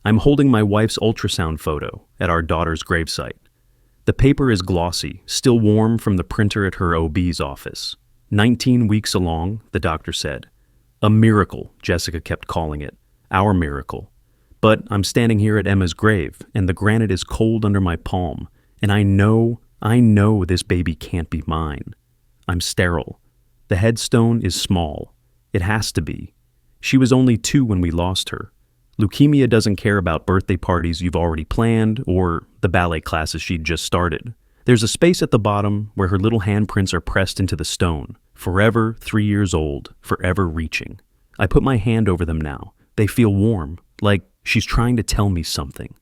I'm holding my wife's ultrasound photo at our daughter's gravesite. The paper is glossy, still warm from the printer at her OB's office. 19 weeks along, the doctor said. A miracle, Jessica kept calling it. Our miracle. But I'm standing here at Emma's grave, and the granite is cold under my palm, and I know this baby can't be mine. I'm sterile. The headstone is small. It has to be. She was only 2 when we lost her. Leukemia doesn't care about birthday parties you've already planned or the ballet classes she'd just started. There's a space at the bottom where her little handprints are pressed into the stone, forever 3 years old, forever reaching. I put my hand over them now. They feel warm, like she's trying to tell me something.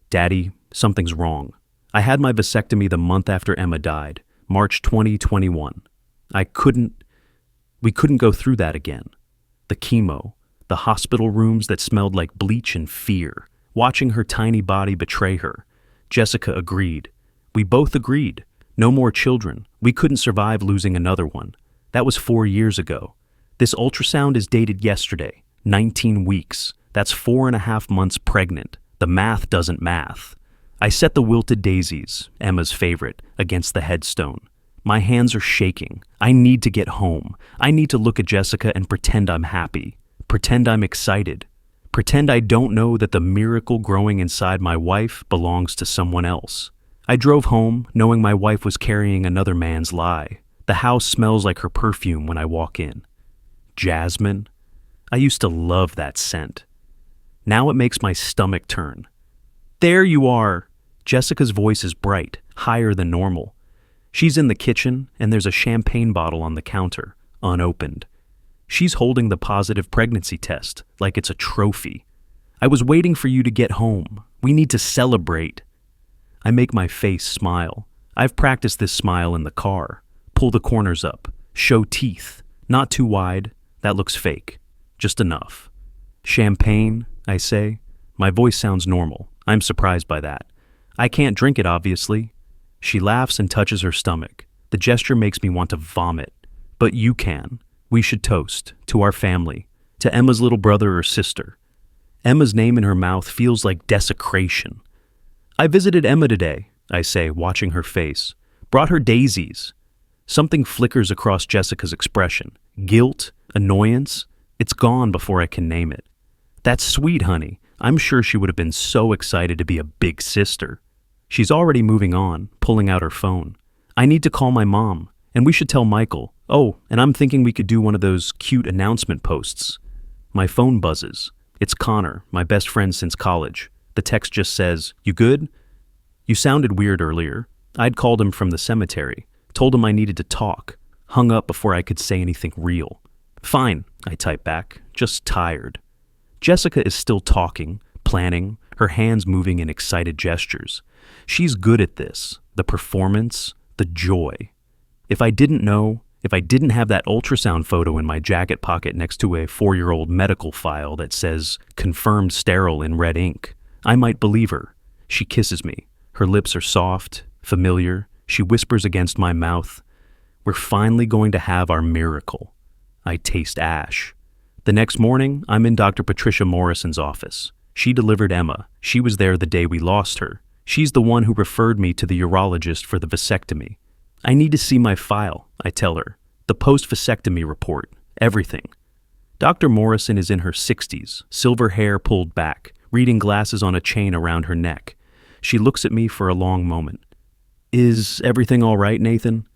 Daddy, something's wrong. I had my vasectomy the month after Emma died, March 2021. We couldn't go through that again. The chemo, the hospital rooms that smelled like bleach and fear, watching her tiny body betray her. Jessica agreed. We both agreed. No more children. We couldn't survive losing another one. That was 4 years ago. This ultrasound is dated yesterday, 19 weeks. That's 4.5 months pregnant. The math doesn't math. I set the wilted daisies, Emma's favorite, against the headstone. My hands are shaking. I need to get home. I need to look at Jessica and pretend I'm happy. Pretend I'm excited. Pretend I don't know that the miracle growing inside my wife belongs to someone else. I drove home, knowing my wife was carrying another man's lie. The house smells like her perfume when I walk in. Jasmine? I used to love that scent. Now it makes my stomach turn. There you are! Jessica's voice is bright, higher than normal. She's in the kitchen, and there's a champagne bottle on the counter, unopened. She's holding the positive pregnancy test like it's a trophy. I was waiting for you to get home. We need to celebrate. I make my face smile. I've practiced this smile in the car. Pull the corners up. Show teeth. Not too wide. That looks fake. Just enough. Champagne, I say. My voice sounds normal. I'm surprised by that. I can't drink it, obviously. She laughs and touches her stomach. The gesture makes me want to vomit. But you can. We should toast. To our family. To Emma's little brother or sister. Emma's name in her mouth feels like desecration. I visited Emma today, I say, watching her face. Brought her daisies. Something flickers across Jessica's expression. Guilt, annoyance. It's gone before I can name it. That's sweet, honey. I'm sure she would have been so excited to be a big sister. She's already moving on, pulling out her phone. I need to call my mom, and we should tell Michael. Oh, and I'm thinking we could do one of those cute announcement posts. My phone buzzes. It's Connor, my best friend since college. The text just says, "You good? You sounded weird earlier." I'd called him from the cemetery, told him I needed to talk, hung up before I could say anything real. Fine, I type back, just tired. Jessica is still talking, planning, her hands moving in excited gestures. She's good at this, the performance, the joy. If I didn't have that ultrasound photo in my jacket pocket next to a 4-year-old medical file that says confirmed sterile in red ink, I might believe her. She kisses me. Her lips are soft, familiar. She whispers against my mouth, "We're finally going to have our miracle." I taste ash. The next morning, I'm in Dr. Patricia Morrison's office. She delivered Emma. She was there the day we lost her. She's the one who referred me to the urologist for the vasectomy. I need to see my file, I tell her. The post-vasectomy report. Everything. Dr. Morrison is in her 60s, silver hair pulled back, reading glasses on a chain around her neck. She looks at me for a long moment. "Is everything all right, Nathan?"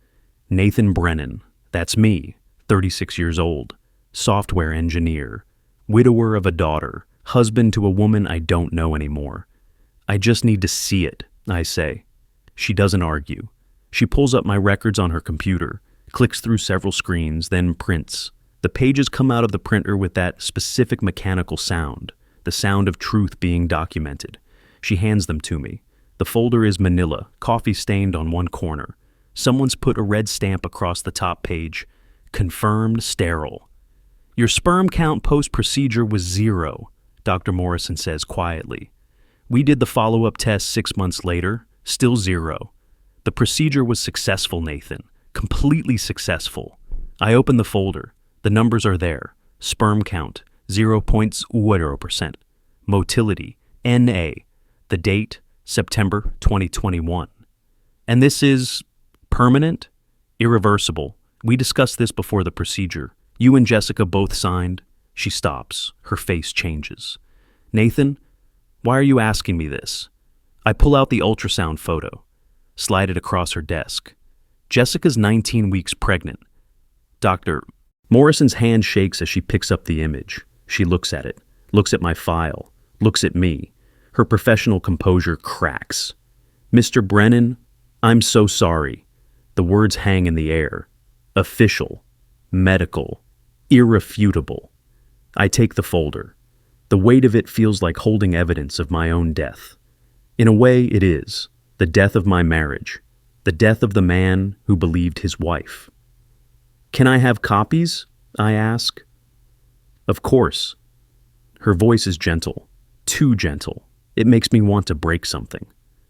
Nathan Brennan. That's me, 36 years old. Software engineer. Widower of a daughter. Husband to a woman I don't know anymore. "I just need to see it," I say. She doesn't argue. She pulls up my records on her computer, clicks through several screens, then prints. The pages come out of the printer with that specific mechanical sound, the sound of truth being documented. She hands them to me. The folder is manila, coffee stained on one corner. Someone's put a red stamp across the top page. Confirmed sterile. "Your sperm count post-procedure was 0, Dr. Morrison says quietly. "We did the follow-up test 6 months later, still 0. The procedure was successful, Nathan. Completely successful." I open the folder. The numbers are there. Sperm count, 0.0%. Motility, N.A. The date, September 2021. And this is permanent, irreversible. We discussed this before the procedure. You and Jessica both signed. She stops. Her face changes. Nathan, why are you asking me this? I pull out the ultrasound photo, slide it across her desk. Jessica's 19 weeks pregnant. Doctor, Morrison's hand shakes as she picks up the image. She looks at it, looks at my file, looks at me. Her professional composure cracks. Mr. Brennan, I'm so sorry. The words hang in the air. Official, medical, irrefutable. I take the folder. The weight of it feels like holding evidence of my own death. In a way, it is. The death of my marriage. The death of the man who believed his wife. Can I have copies? I ask. Of course. Her voice is gentle. Too gentle. It makes me want to break something.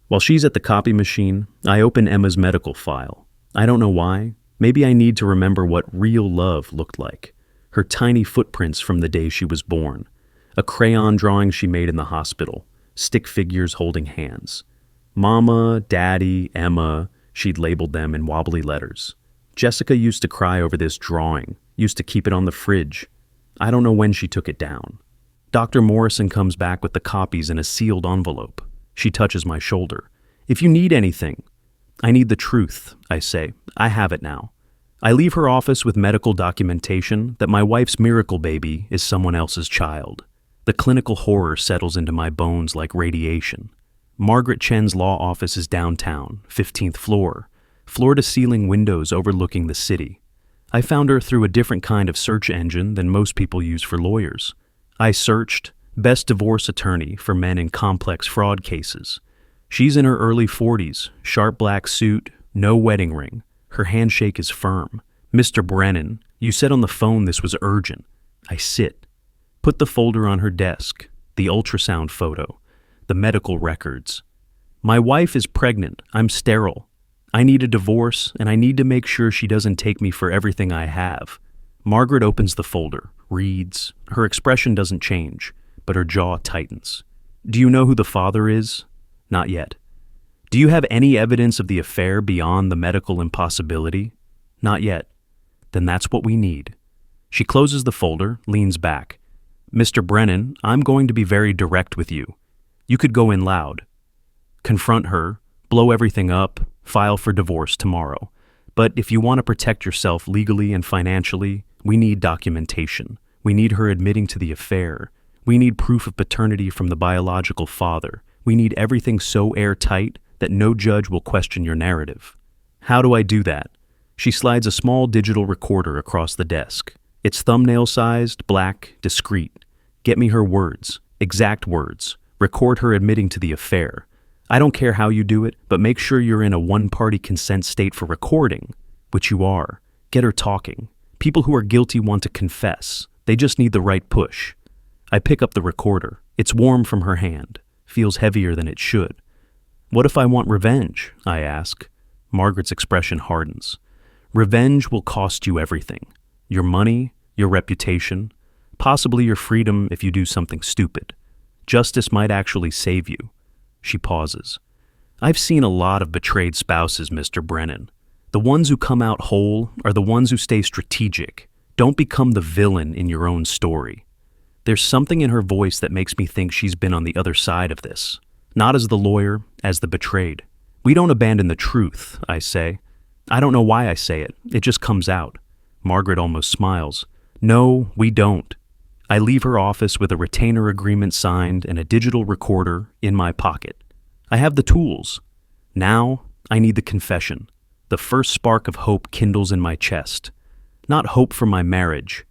While she's at the copy machine, I open Emma's medical file. I don't know why. Maybe I need to remember what real love looked like. Her tiny footprints from the day she was born. A crayon drawing she made in the hospital. Stick figures holding hands. Mama, Daddy, Emma, she'd labeled them in wobbly letters. Jessica used to cry over this drawing, used to keep it on the fridge. I don't know when she took it down. Dr. Morrison comes back with the copies in a sealed envelope. She touches my shoulder. If you need anything. I need the truth, I say. I have it now. I leave her office with medical documentation that my wife's miracle baby is someone else's child. The clinical horror settles into my bones like radiation. Margaret Chen's law office is downtown, 15th floor, floor-to-ceiling windows overlooking the city. I found her through a different kind of search engine than most people use for lawyers. I searched best divorce attorney for men in complex fraud cases. She's in her early 40s, sharp black suit, no wedding ring. Her handshake is firm. Mr. Brennan, you said on the phone this was urgent. I sit. Put the folder on her desk, the ultrasound photo, the medical records. My wife is pregnant. I'm sterile. I need a divorce, and I need to make sure she doesn't take me for everything I have. Margaret opens the folder, reads. Her expression doesn't change, but her jaw tightens. Do you know who the father is? Not yet. Do you have any evidence of the affair beyond the medical impossibility? Not yet. Then that's what we need. She closes the folder, leans back. Mr. Brennan, I'm going to be very direct with you. You could go in loud. Confront her, blow everything up, file for divorce tomorrow. But if you want to protect yourself legally and financially, we need documentation. We need her admitting to the affair. We need proof of paternity from the biological father. We need everything so airtight that no judge will question your narrative. How do I do that? She slides a small digital recorder across the desk. It's thumbnail-sized, black, discreet. Get me her words, exact words. Record her admitting to the affair. I don't care how you do it, but make sure you're in a one-party consent state for recording, which you are. Get her talking. People who are guilty want to confess. They just need the right push. I pick up the recorder. It's warm from her hand. Feels heavier than it should. What if I want revenge? I ask. Margaret's expression hardens. Revenge will cost you everything. Your money, your reputation, possibly your freedom if you do something stupid. Justice might actually save you. She pauses. I've seen a lot of betrayed spouses, Mr. Brennan. The ones who come out whole are the ones who stay strategic. Don't become the villain in your own story. There's something in her voice that makes me think she's been on the other side of this. Not as the lawyer, as the betrayed. We don't abandon the truth, I say. I don't know why I say it. It just comes out. Margaret almost smiles. No, we don't. I leave her office with a retainer agreement signed and a digital recorder in my pocket. I have the tools. Now, I need the confession. The first spark of hope kindles in my chest. Not hope for my marriage.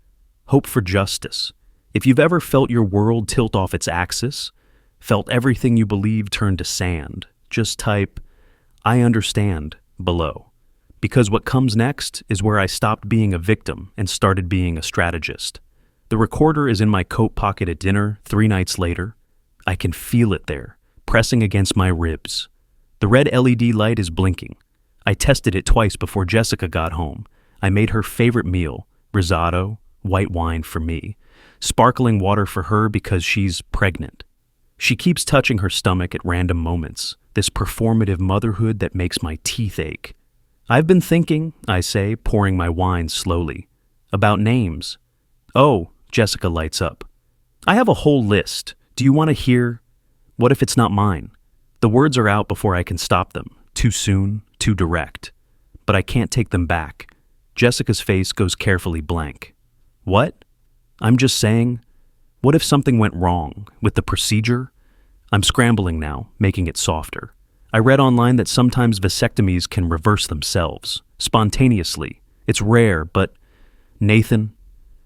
Hope for justice. If you've ever felt your world tilt off its axis, felt everything you believe turn to sand, just type, I understand, below. Because what comes next is where I stopped being a victim and started being a strategist. The recorder is in my coat pocket at dinner 3 nights later. I can feel it there, pressing against my ribs. The red LED light is blinking. I tested it twice before Jessica got home. I made her favorite meal, risotto, white wine for me, sparkling water for her because she's pregnant. She keeps touching her stomach at random moments, this performative motherhood that makes my teeth ache. I've been thinking, I say, pouring my wine slowly, about names. Oh, Jessica lights up. I have a whole list. Do you want to hear? What if it's not mine? The words are out before I can stop them. Too soon, too direct. But I can't take them back. Jessica's face goes carefully blank. What? I'm just saying, what if something went wrong with the procedure? I'm scrambling now, making it softer. I read online that sometimes vasectomies can reverse themselves, spontaneously. It's rare, but Nathan,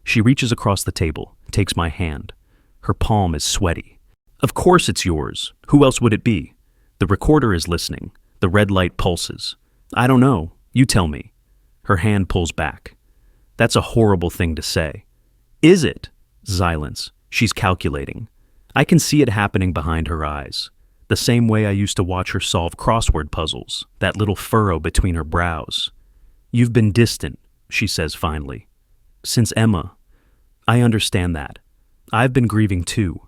she reaches across the table, takes my hand. Her palm is sweaty. Of course it's yours. Who else would it be? The recorder is listening. The red light pulses. I don't know. You tell me. Her hand pulls back. That's a horrible thing to say. Is it? Silence. She's calculating. I can see it happening behind her eyes. The same way I used to watch her solve crossword puzzles, that little furrow between her brows. You've been distant, she says finally. Since Emma. I understand that. I've been grieving too.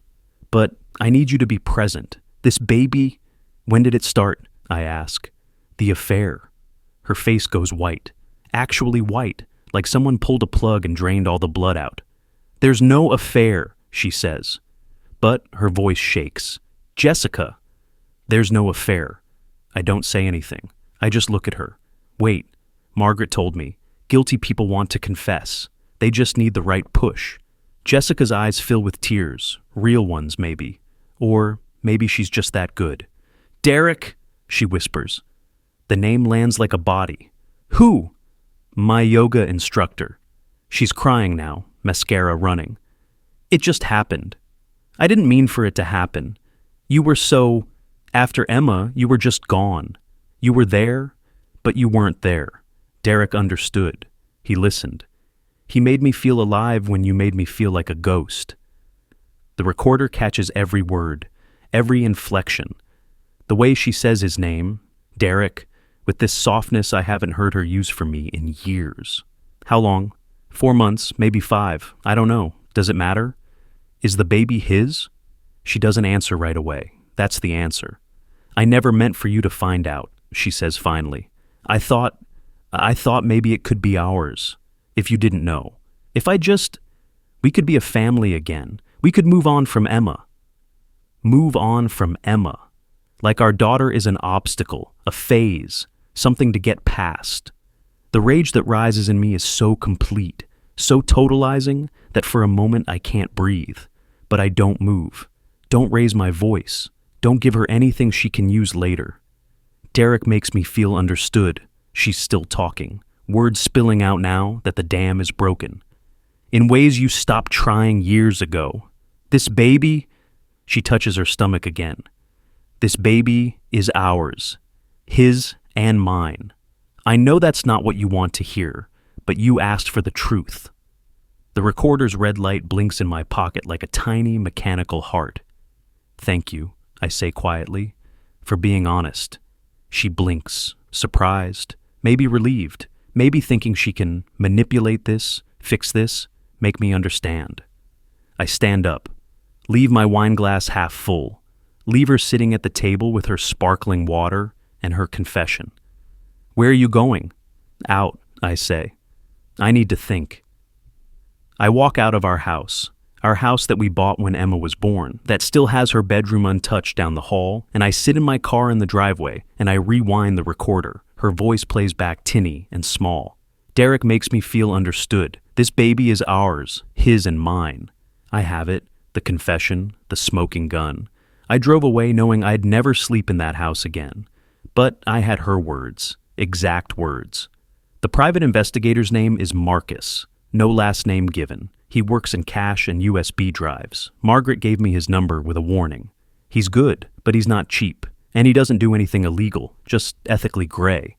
But I need you to be present. This baby, when did it start? I ask. The affair. Her face goes white. Actually white, like someone pulled a plug and drained all the blood out. There's no affair, she says. But her voice shakes. Jessica. There's no affair. I don't say anything. I just look at her. Wait, Margaret told me. Guilty people want to confess. They just need the right push. Jessica's eyes fill with tears, real ones maybe. Or maybe she's just that good. Derek, she whispers. The name lands like a body. Who? My yoga instructor. She's crying now, mascara running. It just happened. I didn't mean for it to happen. You were so... After Emma, you were just gone. You were there, but you weren't there. Derek understood. He listened. He made me feel alive when you made me feel like a ghost. The recorder catches every word, every inflection. The way she says his name, Derek, with this softness I haven't heard her use for me in years. How long? 4 months, maybe 5. I don't know. Does it matter? Is the baby his? She doesn't answer right away. That's the answer. I never meant for you to find out, she says finally. I thought maybe it could be ours, if you didn't know. We could be a family again. We could move on from Emma. Move on from Emma. Like our daughter is an obstacle, a phase, something to get past. The rage that rises in me is so complete, so totalizing that for a moment I can't breathe. But I don't move. Don't raise my voice. Don't give her anything she can use later. Derek makes me feel understood. She's still talking, words spilling out now that the dam is broken. In ways you stopped trying years ago. This baby, she touches her stomach again. This baby is ours, his and mine. I know that's not what you want to hear, but you asked for the truth. The recorder's red light blinks in my pocket like a tiny mechanical heart. Thank you, I say quietly, for being honest. She blinks, surprised, maybe relieved, maybe thinking she can manipulate this, fix this, make me understand. I stand up, leave my wine glass half full, leave her sitting at the table with her sparkling water and her confession. Where are you going? Out, I say. I need to think. I walk out of our house that we bought when Emma was born, that still has her bedroom untouched down the hall, and I sit in my car in the driveway and I rewind the recorder. Her voice plays back tinny and small. Derek makes me feel understood. This baby is ours, his and mine. I have it, the confession, the smoking gun. I drove away knowing I'd never sleep in that house again. But I had her words, exact words. The private investigator's name is Marcus, no last name given. He works in cash and USB drives. Margaret gave me his number with a warning. He's good, but he's not cheap. And he doesn't do anything illegal, just ethically gray.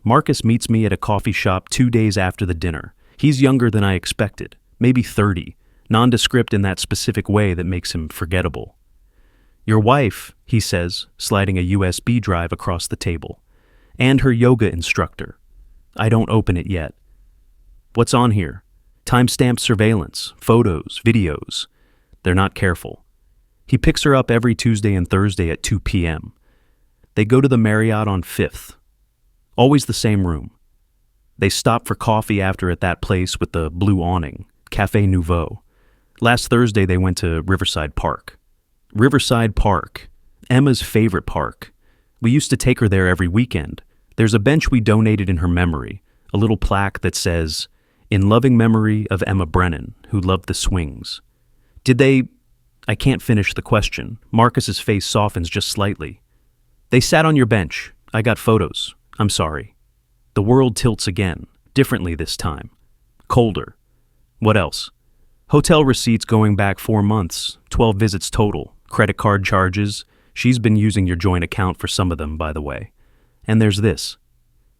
Marcus meets me at a coffee shop 2 days after the dinner. He's younger than I expected, maybe 30, nondescript in that specific way that makes him forgettable. Your wife, he says, sliding a USB drive across the table, and her yoga instructor. I don't open it yet. What's on here? Timestamped surveillance, photos, videos. They're not careful. He picks her up every Tuesday and Thursday at 2 p.m. They go to the Marriott on 5th. Always the same room. They stop for coffee after at that place with the blue awning, Café Nouveau. Last Thursday they went to Riverside Park. Riverside Park, Emma's favorite park. We used to take her there every weekend. There's a bench we donated in her memory, a little plaque that says, "In loving memory of Emma Brennan, who loved the swings." Did they... I can't finish the question. Marcus's face softens just slightly. They sat on your bench. I got photos. I'm sorry. The world tilts again, differently this time. Colder. What else? Hotel receipts going back 4 months, 12 visits total, credit card charges. She's been using your joint account for some of them, by the way. And there's this.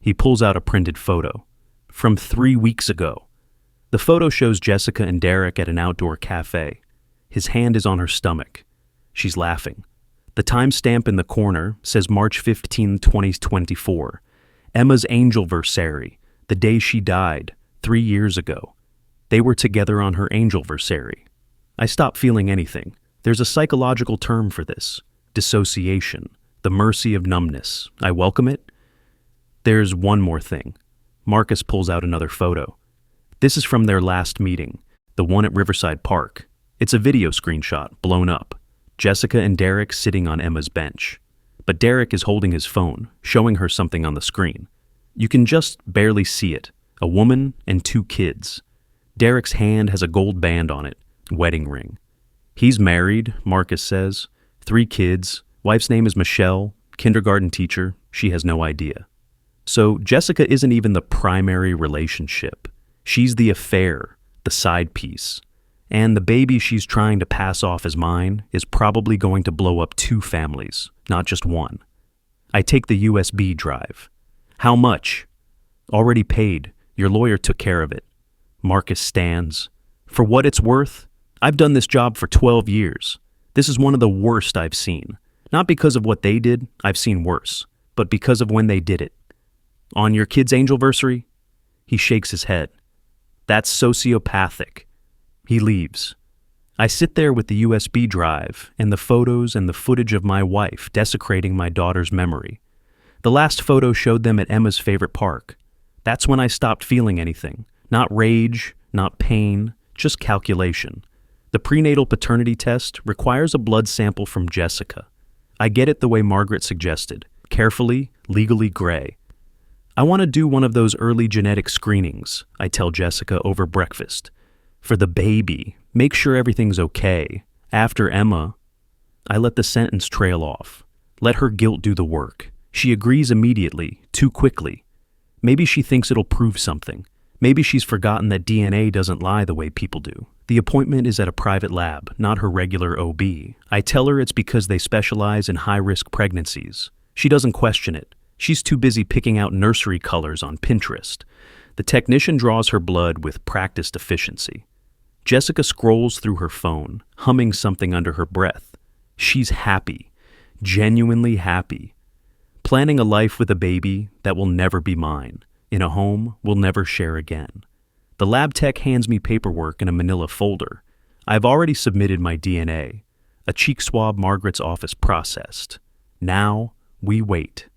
He pulls out a printed photo. From 3 weeks ago. The photo shows Jessica and Derek at an outdoor cafe. His hand is on her stomach. She's laughing. The timestamp in the corner says March 15, 2024. Emma's angelversary, the day she died, 3 years ago. They were together on her angelversary. I stop feeling anything. There's a psychological term for this. Dissociation. The mercy of numbness. I welcome it. There's one more thing. Marcus pulls out another photo. This is from their last meeting, the one at Riverside Park. It's a video screenshot, blown up. Jessica and Derek sitting on Emma's bench. But Derek is holding his phone, showing her something on the screen. You can just barely see it. A woman and 2 kids. Derek's hand has a gold band on it, wedding ring. He's married, Marcus says. 3 kids. Wife's name is Michelle, kindergarten teacher. She has no idea. So Jessica isn't even the primary relationship. She's the affair, the side piece. And the baby she's trying to pass off as mine is probably going to blow up 2 families, not just one. I take the USB drive. How much? Already paid. Your lawyer took care of it. Marcus stands. For what it's worth, I've done this job for 12 years. This is one of the worst I've seen. Not because of what they did, I've seen worse, but because of when they did it. On your kid's angelversary? He shakes his head. That's sociopathic. He leaves. I sit there with the USB drive and the photos and the footage of my wife desecrating my daughter's memory. The last photo showed them at Emma's favorite park. That's when I stopped feeling anything. Not rage, not pain, just calculation. The prenatal paternity test requires a blood sample from Jessica. I get it the way Margaret suggested. Carefully, legally gray. I want to do one of those early genetic screenings, I tell Jessica over breakfast. For the baby, make sure everything's okay. After Emma, I let the sentence trail off. Let her guilt do the work. She agrees immediately, too quickly. Maybe she thinks it'll prove something. Maybe she's forgotten that DNA doesn't lie the way people do. The appointment is at a private lab, not her regular OB. I tell her it's because they specialize in high-risk pregnancies. She doesn't question it. She's too busy picking out nursery colors on Pinterest. The technician draws her blood with practiced efficiency. Jessica scrolls through her phone, humming something under her breath. She's happy, genuinely happy. Planning a life with a baby that will never be mine, in a home we'll never share again. The lab tech hands me paperwork in a manila folder. I've already submitted my DNA. A cheek swab Margaret's office processed. Now, we wait.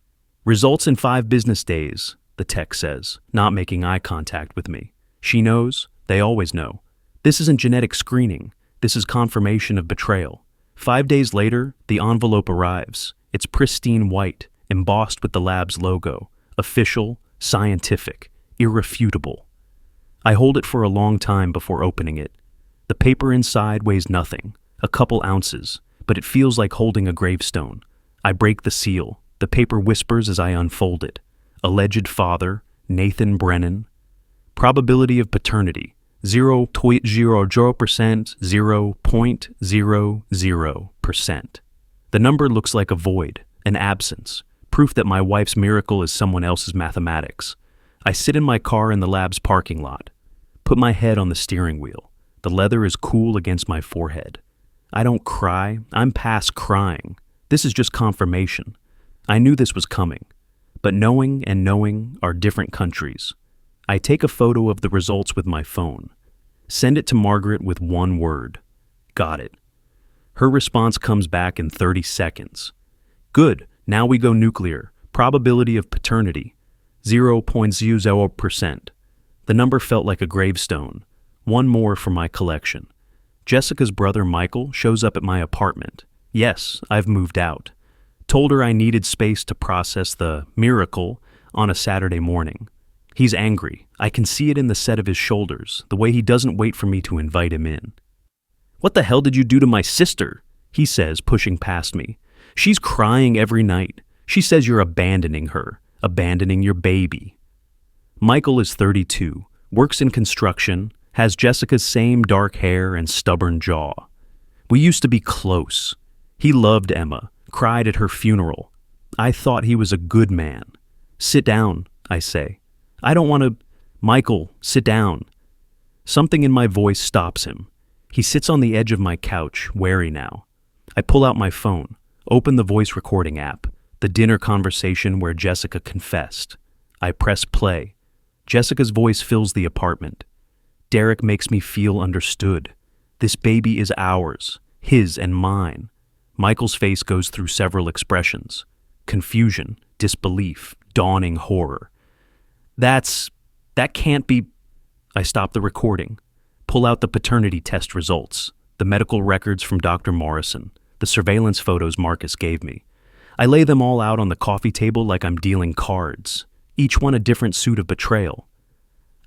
Results in 5 business days, the tech says, not making eye contact with me. She knows, they always know. This isn't genetic screening. This is confirmation of betrayal. 5 days later, the envelope arrives. It's pristine white, embossed with the lab's logo. Official, scientific, irrefutable. I hold it for a long time before opening it. The paper inside weighs nothing, a couple ounces, but it feels like holding a gravestone. I break the seal. The paper whispers as I unfold it. Alleged father, Nathan Brennan. Probability of paternity, 0.00%, 0.00%. The number looks like a void, an absence, proof that my wife's miracle is someone else's mathematics. I sit in my car in the lab's parking lot, put my head on the steering wheel. The leather is cool against my forehead. I don't cry. I'm past crying. This is just confirmation. I knew this was coming, but knowing and knowing are different countries. I take a photo of the results with my phone. Send it to Margaret with one word. Got it. Her response comes back in 30 seconds. Good, now we go nuclear. Probability of paternity, 0.00%. The number felt like a gravestone. One more for my collection. Jessica's brother Michael shows up at my apartment. Yes, I've moved out. Told her I needed space to process the miracle on a Saturday morning. He's angry. I can see it in the set of his shoulders, the way he doesn't wait for me to invite him in. What the hell did you do to my sister? He says, pushing past me. She's crying every night. She says you're abandoning her, abandoning your baby. Michael is 32, works in construction, has Jessica's same dark hair and stubborn jaw. We used to be close. He loved Emma, cried at her funeral. I thought he was a good man. Sit down, I say. I don't want to... Michael, sit down. Something in my voice stops him. He sits on the edge of my couch, wary now. I pull out my phone, open the voice recording app, the dinner conversation where Jessica confessed. I press play. Jessica's voice fills the apartment. Derek makes me feel understood. This baby is ours, his and mine. Michael's face goes through several expressions. Confusion, disbelief, dawning horror. That can't be... I stop the recording. Pull out the paternity test results, the medical records from Dr. Morrison, the surveillance photos Marcus gave me. I lay them all out on the coffee table like I'm dealing cards, each one a different suit of betrayal.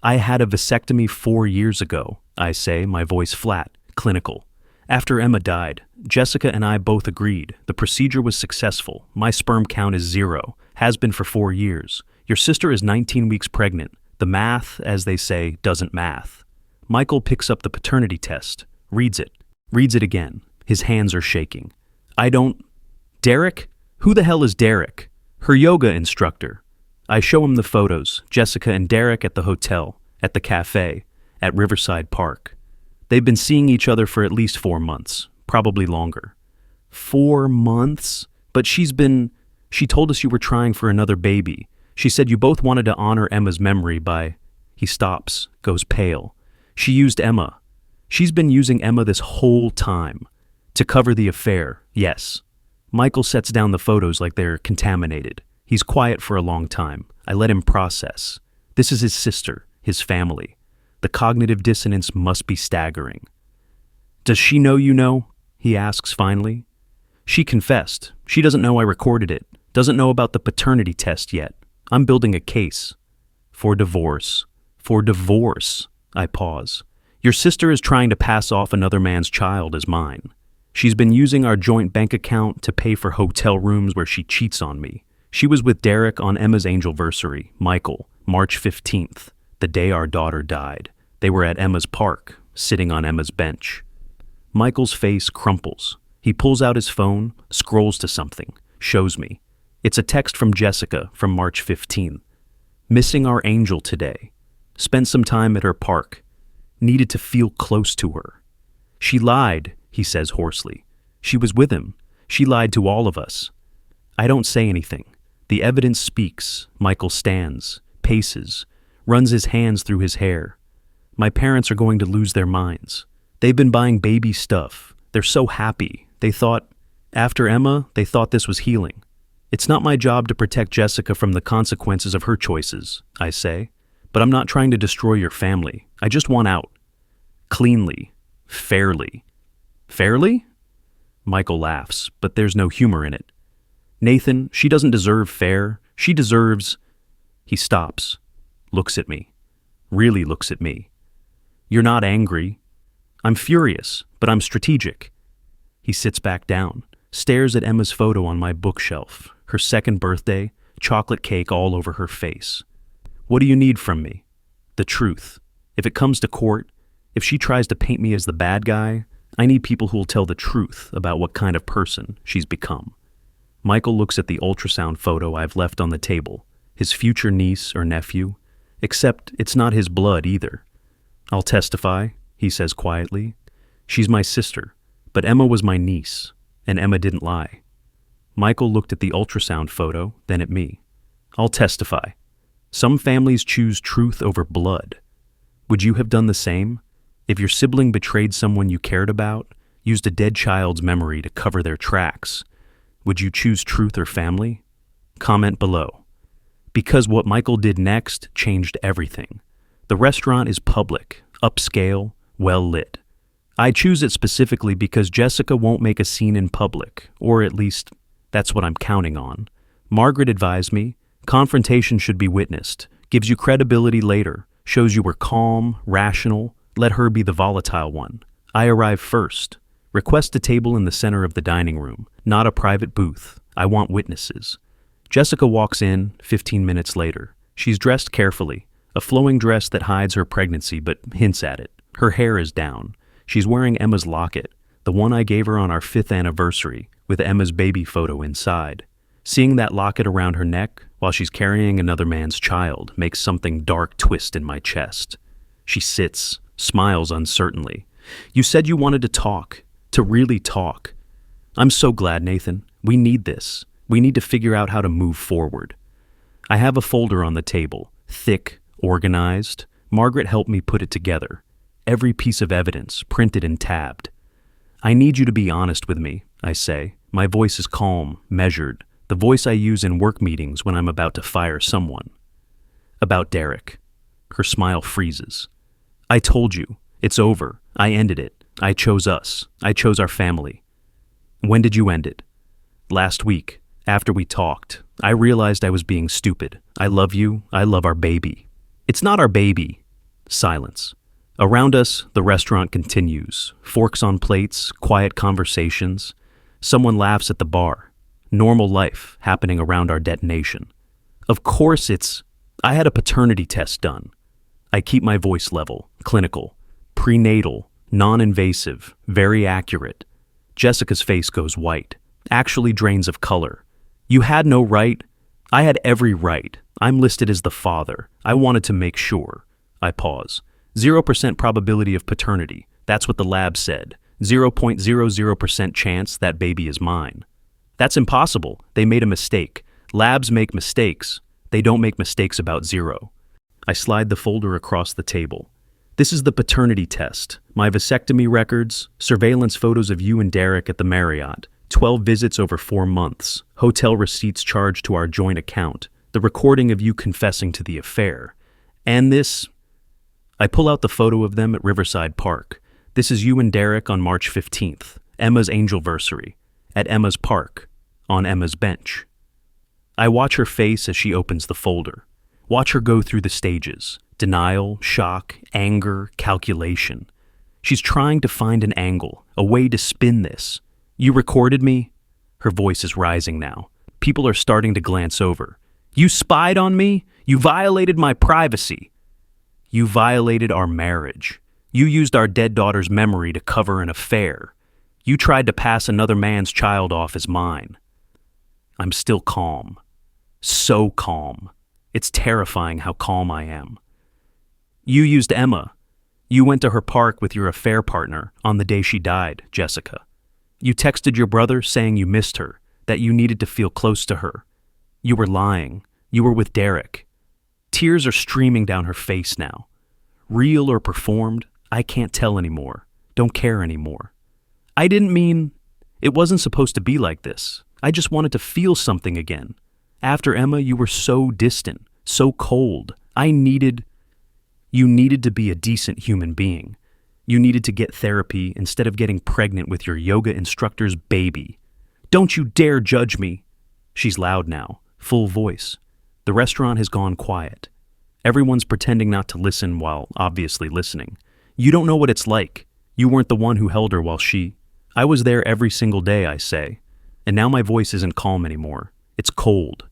I had a vasectomy 4 years ago, I say, my voice flat, clinical. After Emma died, Jessica and I both agreed. The procedure was successful. My sperm count is 0, has been for 4 years. Your sister is 19 weeks pregnant. The math, as they say, doesn't math. Michael picks up the paternity test, reads it again. His hands are shaking. I don't... Derek? Who the hell is Derek? Her yoga instructor. I show him the photos, Jessica and Derek at the hotel, at the cafe, at Riverside Park. They've been seeing each other for at least 4 months, probably longer. 4 months? But she told us you were trying for another baby. She said you both wanted to honor Emma's memory by... He stops, goes pale. She used Emma. She's been using Emma this whole time. To cover the affair, yes. Michael sets down the photos like they're contaminated. He's quiet for a long time. I let him process. This is his sister, his family. The cognitive dissonance must be staggering. Does she know you know? He asks finally. She confessed. She doesn't know I recorded it. Doesn't know about the paternity test yet. I'm building a case. For divorce. For divorce. I pause. Your sister is trying to pass off another man's child as mine. She's been using our joint bank account to pay for hotel rooms where she cheats on me. She was with Derek on Emma's angelversary, Michael, March 15th, the day our daughter died. They were at Emma's park, sitting on Emma's bench. Michael's face crumples. He pulls out his phone, scrolls to something, shows me. It's a text from Jessica from March 15th. Missing our angel today. Spent some time at her park. Needed to feel close to her. She lied, he says hoarsely. She was with him. She lied to all of us. I don't say anything. The evidence speaks. Michael stands, paces, runs his hands through his hair. My parents are going to lose their minds. They've been buying baby stuff. They're so happy. They thought, after Emma, they thought this was healing. It's not my job to protect Jessica from the consequences of her choices, I say. But I'm not trying to destroy your family. I just want out. Cleanly. Fairly. Fairly? Michael laughs, but there's no humor in it. Nathan, she doesn't deserve fair. She deserves... He stops. Looks at me. Really looks at me. You're not angry. I'm furious, but I'm strategic. He sits back down, stares at Emma's photo on my bookshelf, her second birthday, chocolate cake all over her face. What do you need from me? The truth. If it comes to court, if she tries to paint me as the bad guy, I need people who will tell the truth about what kind of person she's become. Michael looks at the ultrasound photo I've left on the table, his future niece or nephew, except it's not his blood either. I'll testify, he says quietly. She's my sister, but Emma was my niece, and Emma didn't lie. Michael looked at the ultrasound photo, then at me. I'll testify. Some families choose truth over blood. Would you have done the same? If your sibling betrayed someone you cared about, used a dead child's memory to cover their tracks. Would you choose truth or family? Comment below. Because what Michael did next changed everything. The restaurant is public, upscale, well lit. I choose it specifically because Jessica won't make a scene in public, or at least that's what I'm counting on. Margaret advised me, confrontation should be witnessed, gives you credibility later, shows you were calm, rational, let her be the volatile one. I arrive first. Request a table in the center of the dining room, not a private booth. I want witnesses. Jessica walks in 15 minutes later. She's dressed carefully, a flowing dress that hides her pregnancy but hints at it. Her hair is down. She's wearing Emma's locket, the one I gave her on our 5th anniversary, with Emma's baby photo inside. Seeing that locket around her neck while she's carrying another man's child makes something dark twist in my chest. She sits, smiles uncertainly. You said you wanted to talk, to really talk. I'm so glad, Nathan. We need this. We need to figure out how to move forward. I have a folder on the table, thick, organized. Margaret helped me put it together. Every piece of evidence, printed and tabbed. I need you to be honest with me, I say. My voice is calm, measured, the voice I use in work meetings when I'm about to fire someone. About Derek. Her smile freezes. I told you. It's over. I ended it. I chose us. I chose our family. When did you end it? Last week, after we talked. I realized I was being stupid. I love you. I love our baby. It's not our baby. Silence. Around us, the restaurant continues. Forks on plates, quiet conversations. Someone laughs at the bar. Normal life happening around our detonation. Of course I had a paternity test done. I keep my voice level, clinical, prenatal, non-invasive, very accurate. Jessica's face goes white, actually drains of color. You had no right. I had every right. I'm listed as the father. I wanted to make sure. I pause. 0% probability of paternity. That's what the lab said. 0.00% chance that baby is mine. That's impossible. They made a mistake. Labs make mistakes. They don't make mistakes about 0. I slide the folder across the table. This is the paternity test. My vasectomy records, surveillance photos of you and Derek at the Marriott, 12 visits over 4 months, hotel receipts charged to our joint account, the recording of you confessing to the affair. And this... I pull out the photo of them at Riverside Park. This is you and Derek on March 15th, Emma's angelversary, at Emma's park, on Emma's bench. I watch her face as she opens the folder. Watch her go through the stages. Denial, shock, anger, calculation. She's trying to find an angle, a way to spin this. You recorded me? Her voice is rising now. People are starting to glance over. You spied on me? You violated my privacy. You violated our marriage. You used our dead daughter's memory to cover an affair. You tried to pass another man's child off as mine. I'm still calm. So calm. It's terrifying how calm I am. You used Emma. You went to her park with your affair partner on the day she died, Jessica. You texted your brother saying you missed her, that you needed to feel close to her. You were lying. You were with Derek. Tears are streaming down her face now. Real or performed, I can't tell anymore. Don't care anymore. I didn't mean... It wasn't supposed to be like this. I just wanted to feel something again. After Emma, you were so distant, so cold. You needed to be a decent human being. You needed to get therapy instead of getting pregnant with your yoga instructor's baby. Don't you dare judge me. She's loud now, full voice. The restaurant has gone quiet. Everyone's pretending not to listen while obviously listening. You don't know what it's like. You weren't the one who held her while I was there every single day, I say. And now my voice isn't calm anymore. It's cold.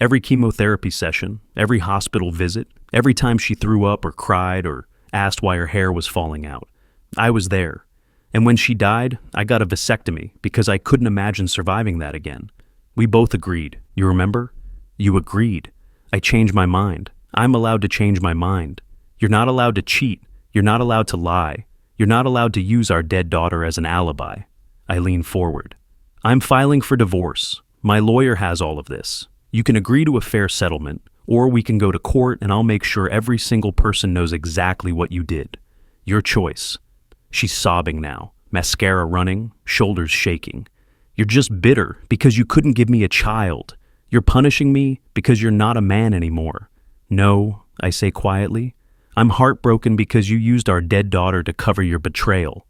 Every chemotherapy session, every hospital visit, every time she threw up or cried or asked why her hair was falling out. I was there. And when she died, I got a vasectomy because I couldn't imagine surviving that again. We both agreed. You remember? You agreed. I changed my mind. I'm allowed to change my mind. You're not allowed to cheat. You're not allowed to lie. You're not allowed to use our dead daughter as an alibi. I lean forward. I'm filing for divorce. My lawyer has all of this. You can agree to a fair settlement, or we can go to court and I'll make sure every single person knows exactly what you did. Your choice. She's sobbing now, mascara running, shoulders shaking. You're just bitter because you couldn't give me a child. You're punishing me because you're not a man anymore. No, I say quietly. I'm heartbroken because you used our dead daughter to cover your betrayal.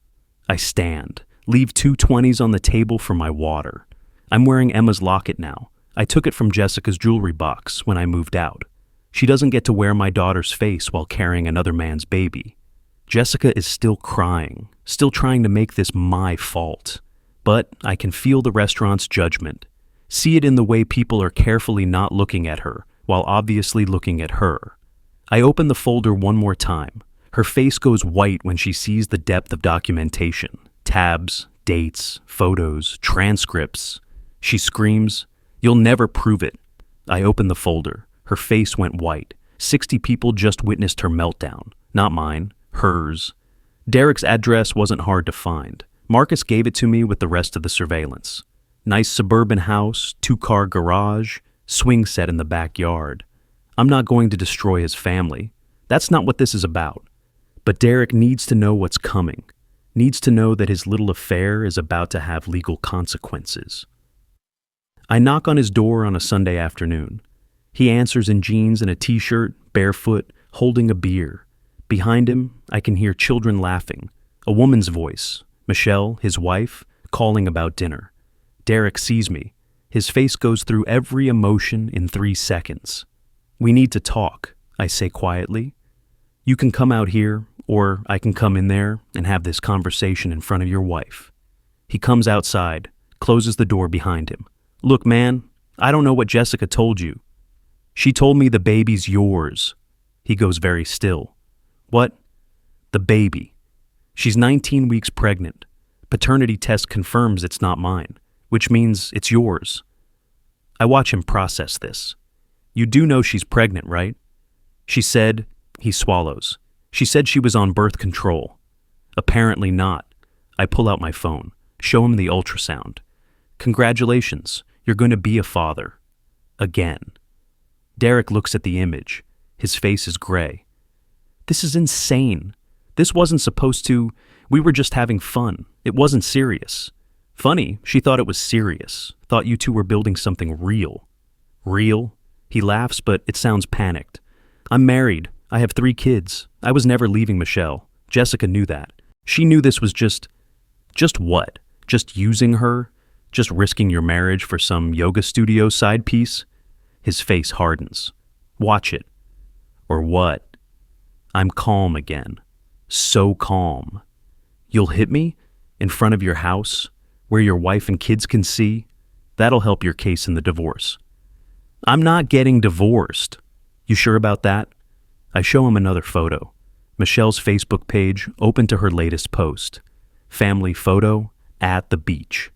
I stand, leave 2 20s on the table for my water. I'm wearing Emma's locket now. I took it from Jessica's jewelry box when I moved out. She doesn't get to wear my daughter's face while carrying another man's baby. Jessica is still crying, still trying to make this my fault. But I can feel the restaurant's judgment. See it in the way people are carefully not looking at her, while obviously looking at her. I open the folder one more time. Her face goes white when she sees the depth of documentation. Tabs, dates, photos, transcripts. She screams, "You'll never prove it." I open the folder. Her face went white. 60 people just witnessed her meltdown. Not mine, hers. Derek's address wasn't hard to find. Marcus gave it to me with the rest of the surveillance. Nice suburban house, 2-car garage, swing set in the backyard. I'm not going to destroy his family. That's not what this is about. But Derek needs to know what's coming. Needs to know that his little affair is about to have legal consequences. I knock on his door on a Sunday afternoon. He answers in jeans and a t-shirt, barefoot, holding a beer. Behind him, I can hear children laughing. A woman's voice, Michelle, his wife, calling about dinner. Derek sees me. His face goes through every emotion in 3 seconds. "We need to talk," I say quietly. "You can come out here, or I can come in there and have this conversation in front of your wife." He comes outside, closes the door behind him. "Look, man, I don't know what Jessica told you. She told me the baby's yours." He goes very still. "What?" "The baby. She's 19 weeks pregnant. Paternity test confirms it's not mine, which means it's yours." I watch him process this. "You do know she's pregnant, right?" "She said," he swallows. "She said she was on birth control." "Apparently not." I pull out my phone, show him the ultrasound. "Congratulations, you're going to be a father." Again. Derek looks at the image. His face is gray. "This is insane. This wasn't supposed to. We were just having fun. It wasn't serious." "Funny, she thought it was serious. Thought you two were building something real." "Real?" He laughs, but it sounds panicked. "I'm married. I have 3 kids. I was never leaving Michelle. Jessica knew that. She knew this was just what? Just using her? Just risking your marriage for some yoga studio side piece?" His face hardens. "Watch it." "Or what?" I'm calm again. So calm. "You'll hit me? In front of your house? Where your wife and kids can see? That'll help your case in the divorce." "I'm not getting divorced." "You sure about that?" I show him another photo. Michelle's Facebook page open to her latest post. Family photo at the beach.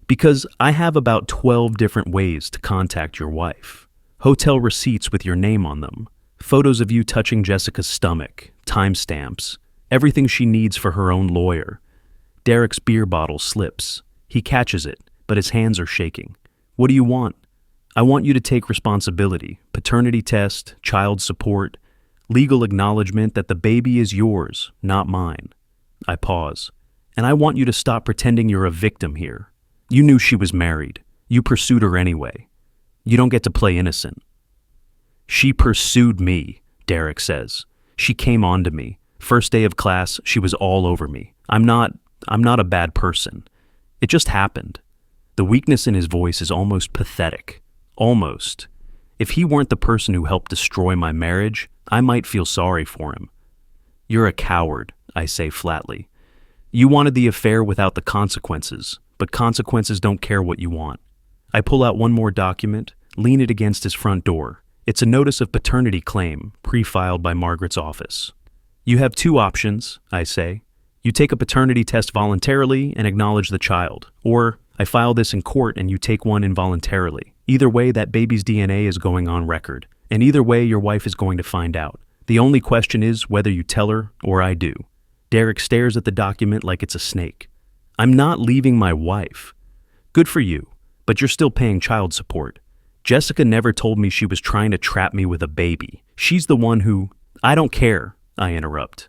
Because I have about 12 different ways to contact your wife. Hotel receipts with your name on them. Photos of you touching Jessica's stomach. Timestamps. Everything she needs for her own lawyer. Derek's beer bottle slips. He catches it, but his hands are shaking. "What do you want?" "I want you to take responsibility. Paternity test, child support, legal acknowledgement that the baby is yours, not mine." I pause. "And I want you to stop pretending you're a victim here. You knew she was married. You pursued her anyway. You don't get to play innocent." "She pursued me," Derek says. "She came on to me. First day of class, she was all over me. I'm not a bad person. It just happened." The weakness in his voice is almost pathetic. Almost. If he weren't the person who helped destroy my marriage, I might feel sorry for him. "You're a coward," I say flatly. "You wanted the affair without the consequences, but consequences don't care what you want." I pull out one more document, lean it against his front door. It's a notice of paternity claim, pre-filed by Margaret's office. "You have 2 options," I say. "You take a paternity test voluntarily and acknowledge the child, or I file this in court and you take one involuntarily. Either way, that baby's DNA is going on record, and either way, your wife is going to find out. The only question is whether you tell her or I do." Derek stares at the document like it's a snake. "I'm not leaving my wife." "Good for you, but you're still paying child support. Jessica never told me she was trying to trap me with a baby. She's the one who—" "I don't care," I interrupt.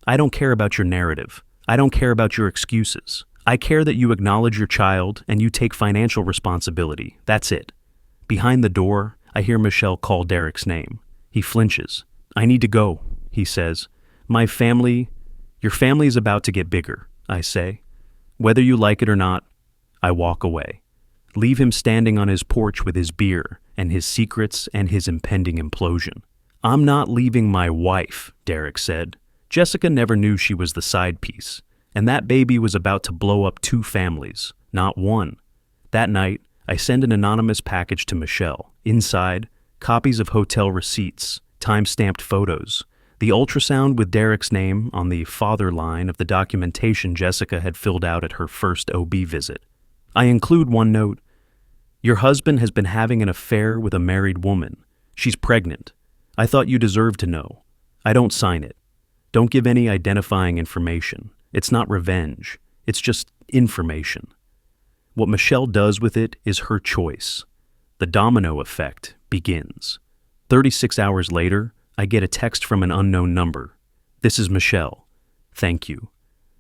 "I don't care about your narrative. I don't care about your excuses. I care that you acknowledge your child and you take financial responsibility. That's it. Behind the door, I hear Michelle call Derek's name. He flinches. I need to go, he says. Your family is about to get bigger, I say. Whether you like it or not, I walk away. Leave him standing on his porch with his beer and his secrets and his impending implosion. I'm not leaving my wife, Derek said. Jessica never knew she was the side piece, and that baby was about to blow up 2 families, not 1. That night, I send an anonymous package to Michelle. Inside, copies of hotel receipts, time-stamped photos, the ultrasound with Derek's name on the father line of the documentation Jessica had filled out at her first OB visit. I include one note. Your husband has been having an affair with a married woman. She's pregnant. I thought you deserved to know. I don't sign it. Don't give any identifying information. It's not revenge. It's just information. What Michelle does with it is her choice. The domino effect begins. 36 hours later, I get a text from an unknown number. This is Michelle. Thank you.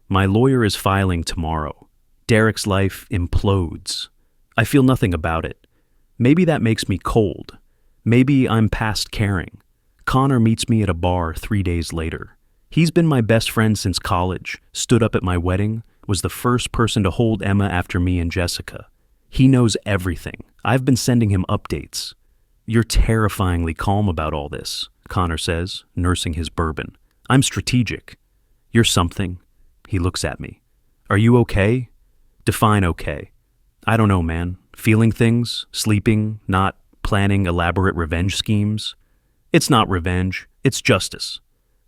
My lawyer is filing tomorrow. Derek's life implodes. I feel nothing about it. Maybe that makes me cold. Maybe I'm past caring. Connor meets me at a bar 3 days later. He's been my best friend since college, stood up at my wedding, was the first person to hold Emma after me and Jessica. He knows everything. I've been sending him updates. You're terrifyingly calm about all this, Connor says, nursing his bourbon. I'm strategic. You're something. He looks at me. Are you okay? Define okay. I don't know, man. Feeling things, sleeping, not planning elaborate revenge schemes. It's not revenge, it's justice.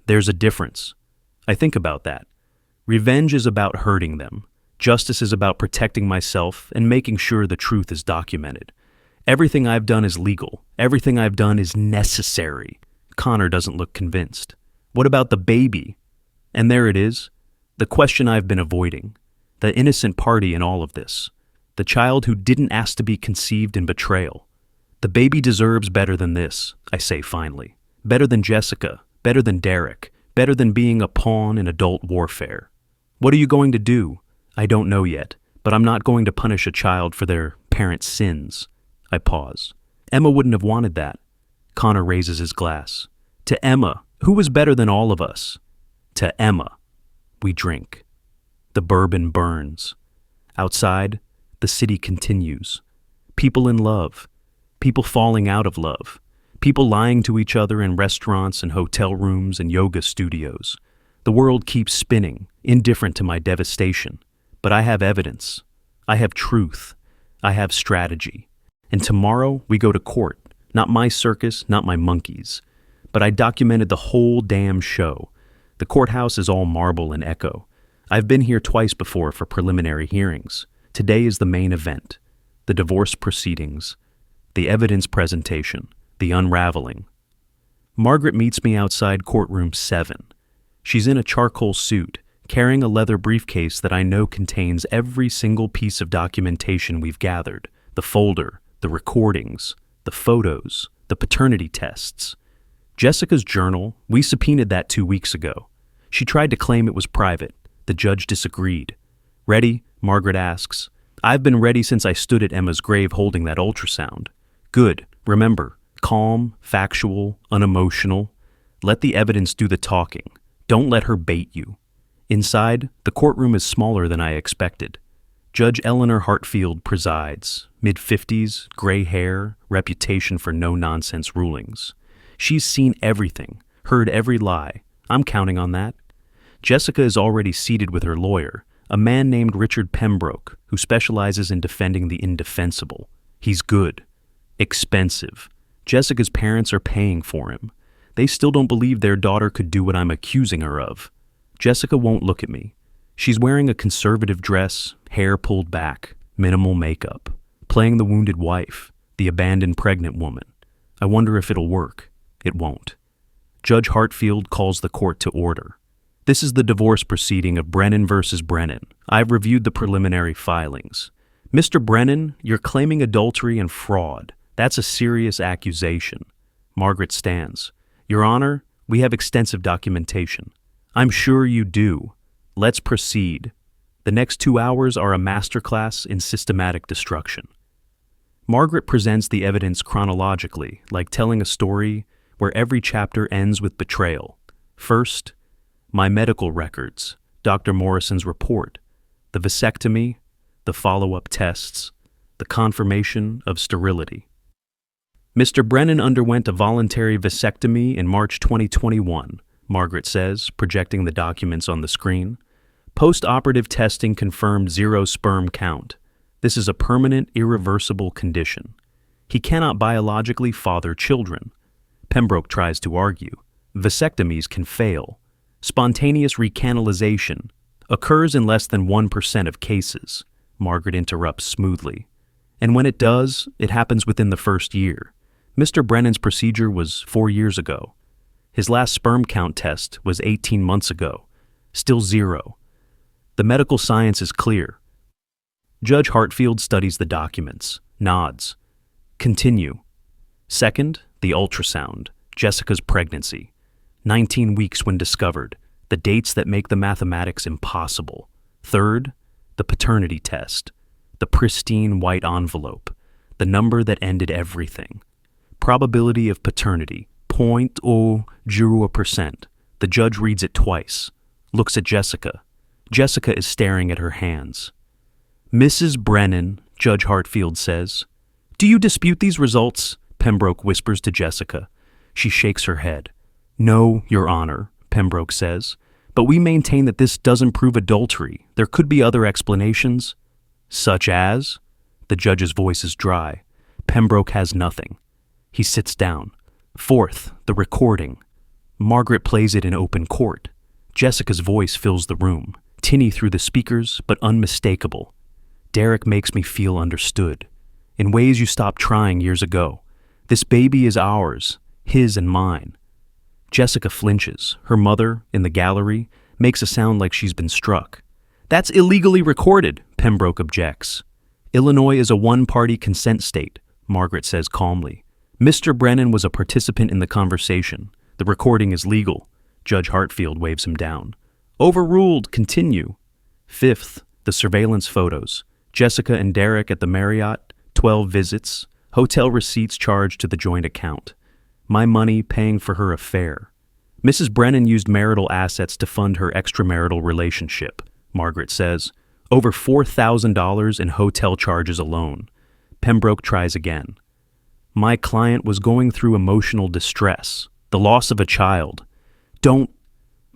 There's a difference. I think about that. Revenge is about hurting them. Justice is about protecting myself and making sure the truth is documented. Everything I've done is legal. Everything I've done is necessary. Connor doesn't look convinced. What about the baby? And there it is. The question I've been avoiding. The innocent party in all of this. The child who didn't ask to be conceived in betrayal. The baby deserves better than this, I say finally. Better than Jessica. Better than Derek. Better than being a pawn in adult warfare. What are you going to do? I don't know yet, but I'm not going to punish a child for their parents' sins. I pause. Emma wouldn't have wanted that. Connor raises his glass. To Emma, who was better than all of us? To Emma. We drink. The bourbon burns. Outside, the city continues. People in love. People falling out of love. People lying to each other in restaurants and hotel rooms and yoga studios. The world keeps spinning, indifferent to my devastation. But I have evidence. I have truth. I have strategy. And tomorrow we go to court. Not my circus, not my monkeys. But I documented the whole damn show. The courthouse is all marble and echo. I've been here twice before for preliminary hearings. Today is the main event. The divorce proceedings. The evidence presentation. The unraveling. Margaret meets me outside courtroom 7. She's in a charcoal suit, carrying a leather briefcase that I know contains every single piece of documentation we've gathered. The folder, the recordings, the photos, the paternity tests. Jessica's journal, we subpoenaed that 2 weeks ago. She tried to claim it was private. The judge disagreed. Ready? Margaret asks. I've been ready since I stood at Emma's grave holding that ultrasound. Good. Remember, calm, factual, unemotional. Let the evidence do the talking. Don't let her bait you. Inside, the courtroom is smaller than I expected. Judge Eleanor Hartfield presides, mid-50s, gray hair, reputation for no-nonsense rulings. She's seen everything, heard every lie. I'm counting on that. Jessica is already seated with her lawyer, a man named Richard Pembroke, who specializes in defending the indefensible. He's good. Expensive. Jessica's parents are paying for him. They still don't believe their daughter could do what I'm accusing her of. Jessica won't look at me. She's wearing a conservative dress, hair pulled back, minimal makeup, playing the wounded wife, the abandoned pregnant woman. I wonder if it'll work. It won't. Judge Hartfield calls the court to order. This is the divorce proceeding of Brennan versus Brennan. I've reviewed the preliminary filings. Mr. Brennan, you're claiming adultery and fraud. That's a serious accusation. Margaret stands. Your Honor, we have extensive documentation. I'm sure you do. Let's proceed. The next 2 hours are a masterclass in systematic destruction. Margaret presents the evidence chronologically, like telling a story where every chapter ends with betrayal. First, my medical records, Dr. Morrison's report, the vasectomy, the follow-up tests, the confirmation of sterility. Mr. Brennan underwent a voluntary vasectomy in March 2021, Margaret says, projecting the documents on the screen. Post-operative testing confirmed 0 sperm count. This is a permanent, irreversible condition. He cannot biologically father children. Pembroke tries to argue. Vasectomies can fail. Spontaneous recanalization occurs in less than 1% of cases, Margaret interrupts smoothly. And when it does, it happens within the first year. Mr. Brennan's procedure was 4 years ago. His last sperm count test was 18 months ago. Still 0. The medical science is clear. Judge Hartfield studies the documents, nods. Continue. Second, the ultrasound, Jessica's pregnancy. 19 weeks when discovered, the dates that make the mathematics impossible. Third, the paternity test, the pristine white envelope, the number that ended everything. Probability of paternity, 0.0%. The judge reads it twice, looks at Jessica. Jessica is staring at her hands. Mrs. Brennan, Judge Hartfield says. Do you dispute these results? Pembroke whispers to Jessica. She shakes her head. No, Your Honor, Pembroke says. But we maintain that this doesn't prove adultery. There could be other explanations. Such as? The judge's voice is dry. Pembroke has nothing. He sits down. Fourth, the recording. Margaret plays it in open court. Jessica's voice fills the room, tinny through the speakers, but unmistakable. Derek makes me feel understood, in ways you stopped trying years ago. This baby is ours, his and mine. Jessica flinches. Her mother, in the gallery, makes a sound like she's been struck. That's illegally recorded, Pembroke objects. Illinois is a one-party consent state, Margaret says calmly. Mr. Brennan was a participant in the conversation. The recording is legal. Judge Hartfield waves him down. Overruled. Continue. Fifth, the surveillance photos. Jessica and Derek at the Marriott, 12 visits, hotel receipts charged to the joint account. My money paying for her affair. Mrs. Brennan used marital assets to fund her extramarital relationship, Margaret says. Over $4,000 in hotel charges alone. Pembroke tries again. My client was going through emotional distress, the loss of a child. Don't...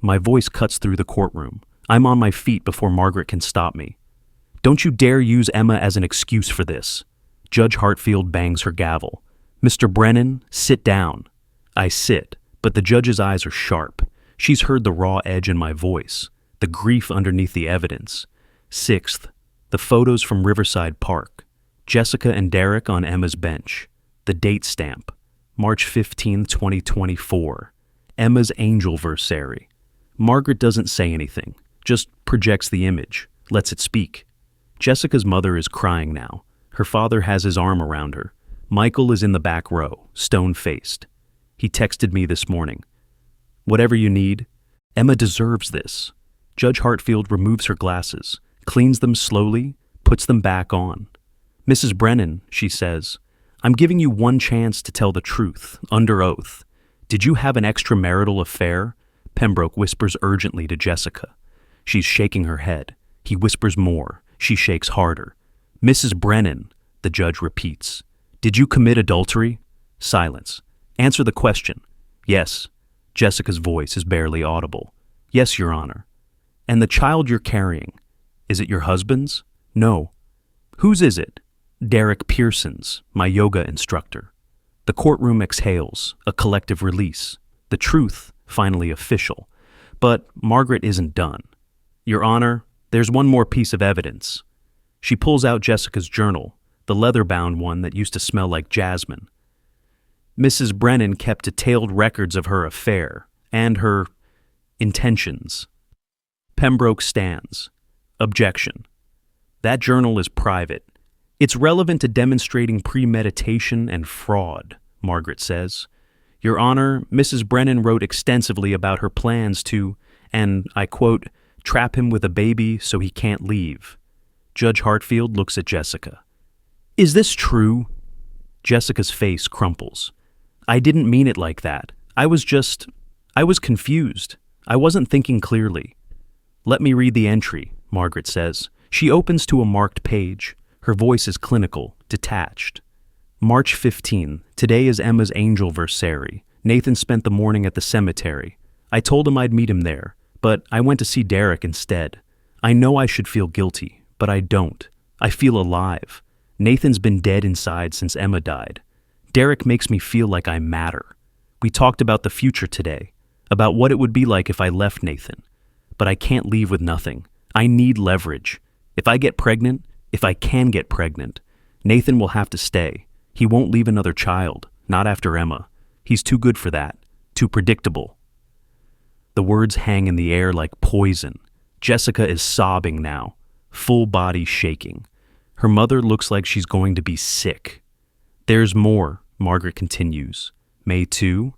My voice cuts through the courtroom. I'm on my feet before Margaret can stop me. Don't you dare use Emma as an excuse for this. Judge Hartfield bangs her gavel. Mr. Brennan, sit down. I sit, but the judge's eyes are sharp. She's heard the raw edge in my voice, the grief underneath the evidence. Sixth, the photos from Riverside Park. Jessica and Derek on Emma's bench. The date stamp, March 15, 2024. Emma's angelversary. Margaret doesn't say anything, just projects the image, lets it speak. Jessica's mother is crying now. Her father has his arm around her. Michael is in the back row, stone-faced. He texted me this morning. Whatever you need. Emma deserves this. Judge Hartfield removes her glasses, cleans them slowly, puts them back on. Mrs. Brennan, she says, I'm giving you one chance to tell the truth, under oath. Did you have an extramarital affair? Pembroke whispers urgently to Jessica. She's shaking her head. He whispers more. She shakes harder. Mrs. Brennan, the judge repeats. Did you commit adultery? Silence. Answer the question. Yes. Jessica's voice is barely audible. Yes, Your Honor. And the child you're carrying, is it your husband's? No. Whose is it? Derek Pearson's, my yoga instructor. The courtroom exhales, a collective release. The truth, finally official. But Margaret isn't done. Your Honor, there's one more piece of evidence. She pulls out Jessica's journal, the leather-bound one that used to smell like jasmine. Mrs. Brennan kept detailed records of her affair and her intentions. Pembroke stands. Objection. That journal is private. It's relevant to demonstrating premeditation and fraud, Margaret says. Your Honor, Mrs. Brennan wrote extensively about her plans to, and I quote, Trap him with a baby so he can't leave. Judge Hartfield looks at Jessica. Is this true? Jessica's face crumples. I didn't mean it like that. I was confused. I wasn't thinking clearly. Let me read the entry, Margaret says. She opens to a marked page. Her voice is clinical, detached. March 15. Today is Emma's anniversary. Nathan spent the morning at the cemetery. I told him I'd meet him there, but I went to see Derek instead. I know I should feel guilty, but I don't. I feel alive. Nathan's been dead inside since Emma died. Derek makes me feel like I matter. We talked about the future today, about what it would be like if I left Nathan. But I can't leave with nothing. I need leverage. If I can get pregnant, Nathan will have to stay. He won't leave another child, not after Emma. He's too good for that, too predictable. The words hang in the air like poison. Jessica is sobbing now, full body shaking. Her mother looks like she's going to be sick. There's more, Margaret continues. May 2.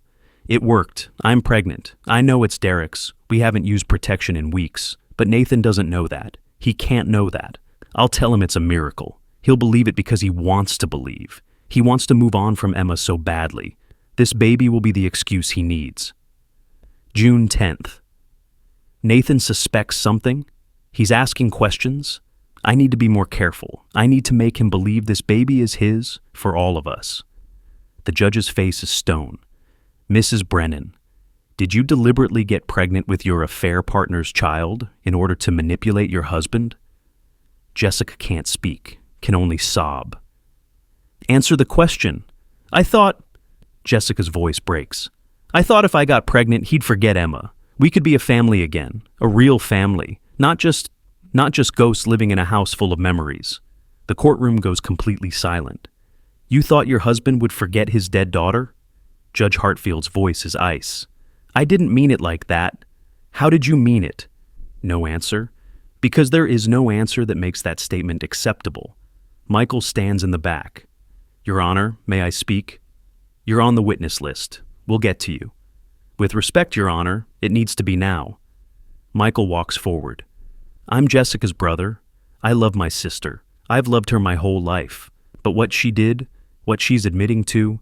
It worked. I'm pregnant. I know it's Derek's. We haven't used protection in weeks, but Nathan doesn't know that. He can't know that. I'll tell him it's a miracle. He'll believe it because he wants to believe. He wants to move on from Emma so badly. This baby will be the excuse he needs. June 10th. Nathan suspects something. He's asking questions. I need to be more careful. I need to make him believe this baby is his for all of us. The judge's face is stone. Mrs. Brennan, did you deliberately get pregnant with your affair partner's child in order to manipulate your husband? Jessica can't speak, can only sob. Answer the question. I thought... Jessica's voice breaks. I thought if I got pregnant, he'd forget Emma. We could be a family again, a real family, not just ghosts living in a house full of memories. The courtroom goes completely silent. You thought your husband would forget his dead daughter? Judge Hartfield's voice is ice. I didn't mean it like that. How did you mean it? No answer. Because there is no answer that makes that statement acceptable. Michael stands in the back. Your Honor, may I speak? You're on the witness list. We'll get to you. With respect, Your Honor, it needs to be now. Michael walks forward. I'm Jessica's brother. I love my sister. I've loved her my whole life. But what she did, what she's admitting to,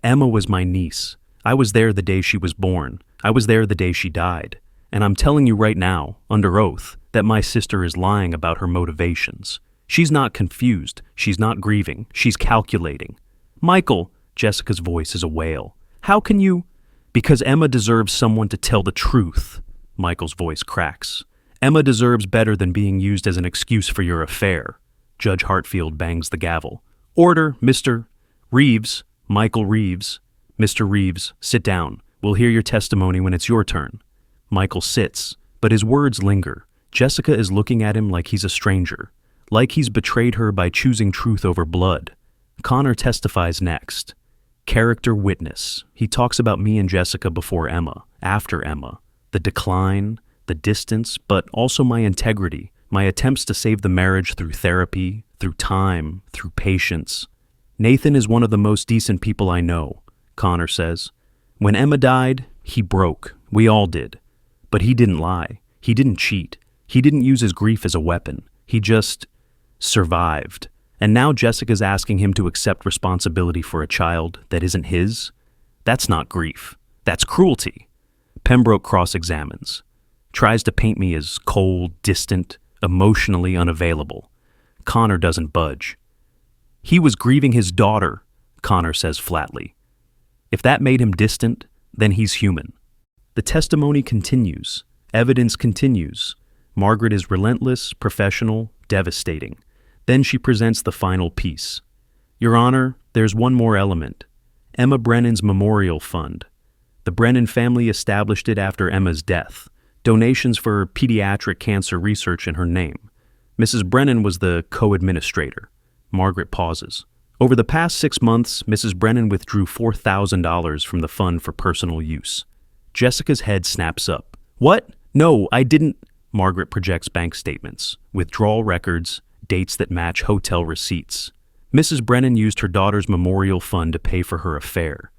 Emma was my niece. I was there the day she was born. I was there the day she died. And I'm telling you right now, under oath, that my sister is lying about her motivations. She's not confused. She's not grieving. She's calculating. Michael, Jessica's voice is a wail. How can you? Because Emma deserves someone to tell the truth. Michael's voice cracks. Emma deserves better than being used as an excuse for your affair. Judge Hartfield bangs the gavel. Order, Mr. Reeves, Michael Reeves. Mr. Reeves, sit down. We'll hear your testimony when it's your turn. Michael sits, but his words linger. Jessica is looking at him like he's a stranger, like he's betrayed her by choosing truth over blood. Connor testifies next. Character witness. He talks about me and Jessica before Emma, after Emma, the decline, the distance, but also my integrity, my attempts to save the marriage through therapy, through time, through patience. Nathan is one of the most decent people I know, Connor says. When Emma died, he broke. We all did. But he didn't lie. He didn't cheat. He didn't use his grief as a weapon. He just survived. And now Jessica's asking him to accept responsibility for a child that isn't his? That's not grief. That's cruelty. Pembroke cross-examines. Tries to paint me as cold, distant, emotionally unavailable. Connor doesn't budge. He was grieving his daughter, Connor says flatly. If that made him distant, then he's human. The testimony continues. Evidence continues. Margaret is relentless, professional, devastating. Then she presents the final piece. Your Honor, there's one more element. Emma Brennan's memorial fund. The Brennan family established it after Emma's death. Donations for pediatric cancer research in her name. Mrs. Brennan was the co-administrator. Margaret pauses. Over the past 6 months, Mrs. Brennan withdrew $4,000 from the fund for personal use. Jessica's head snaps up. What? No, I didn't. Margaret projects bank statements, withdrawal records, dates that match hotel receipts. Mrs. Brennan used her daughter's memorial fund to pay for her affair.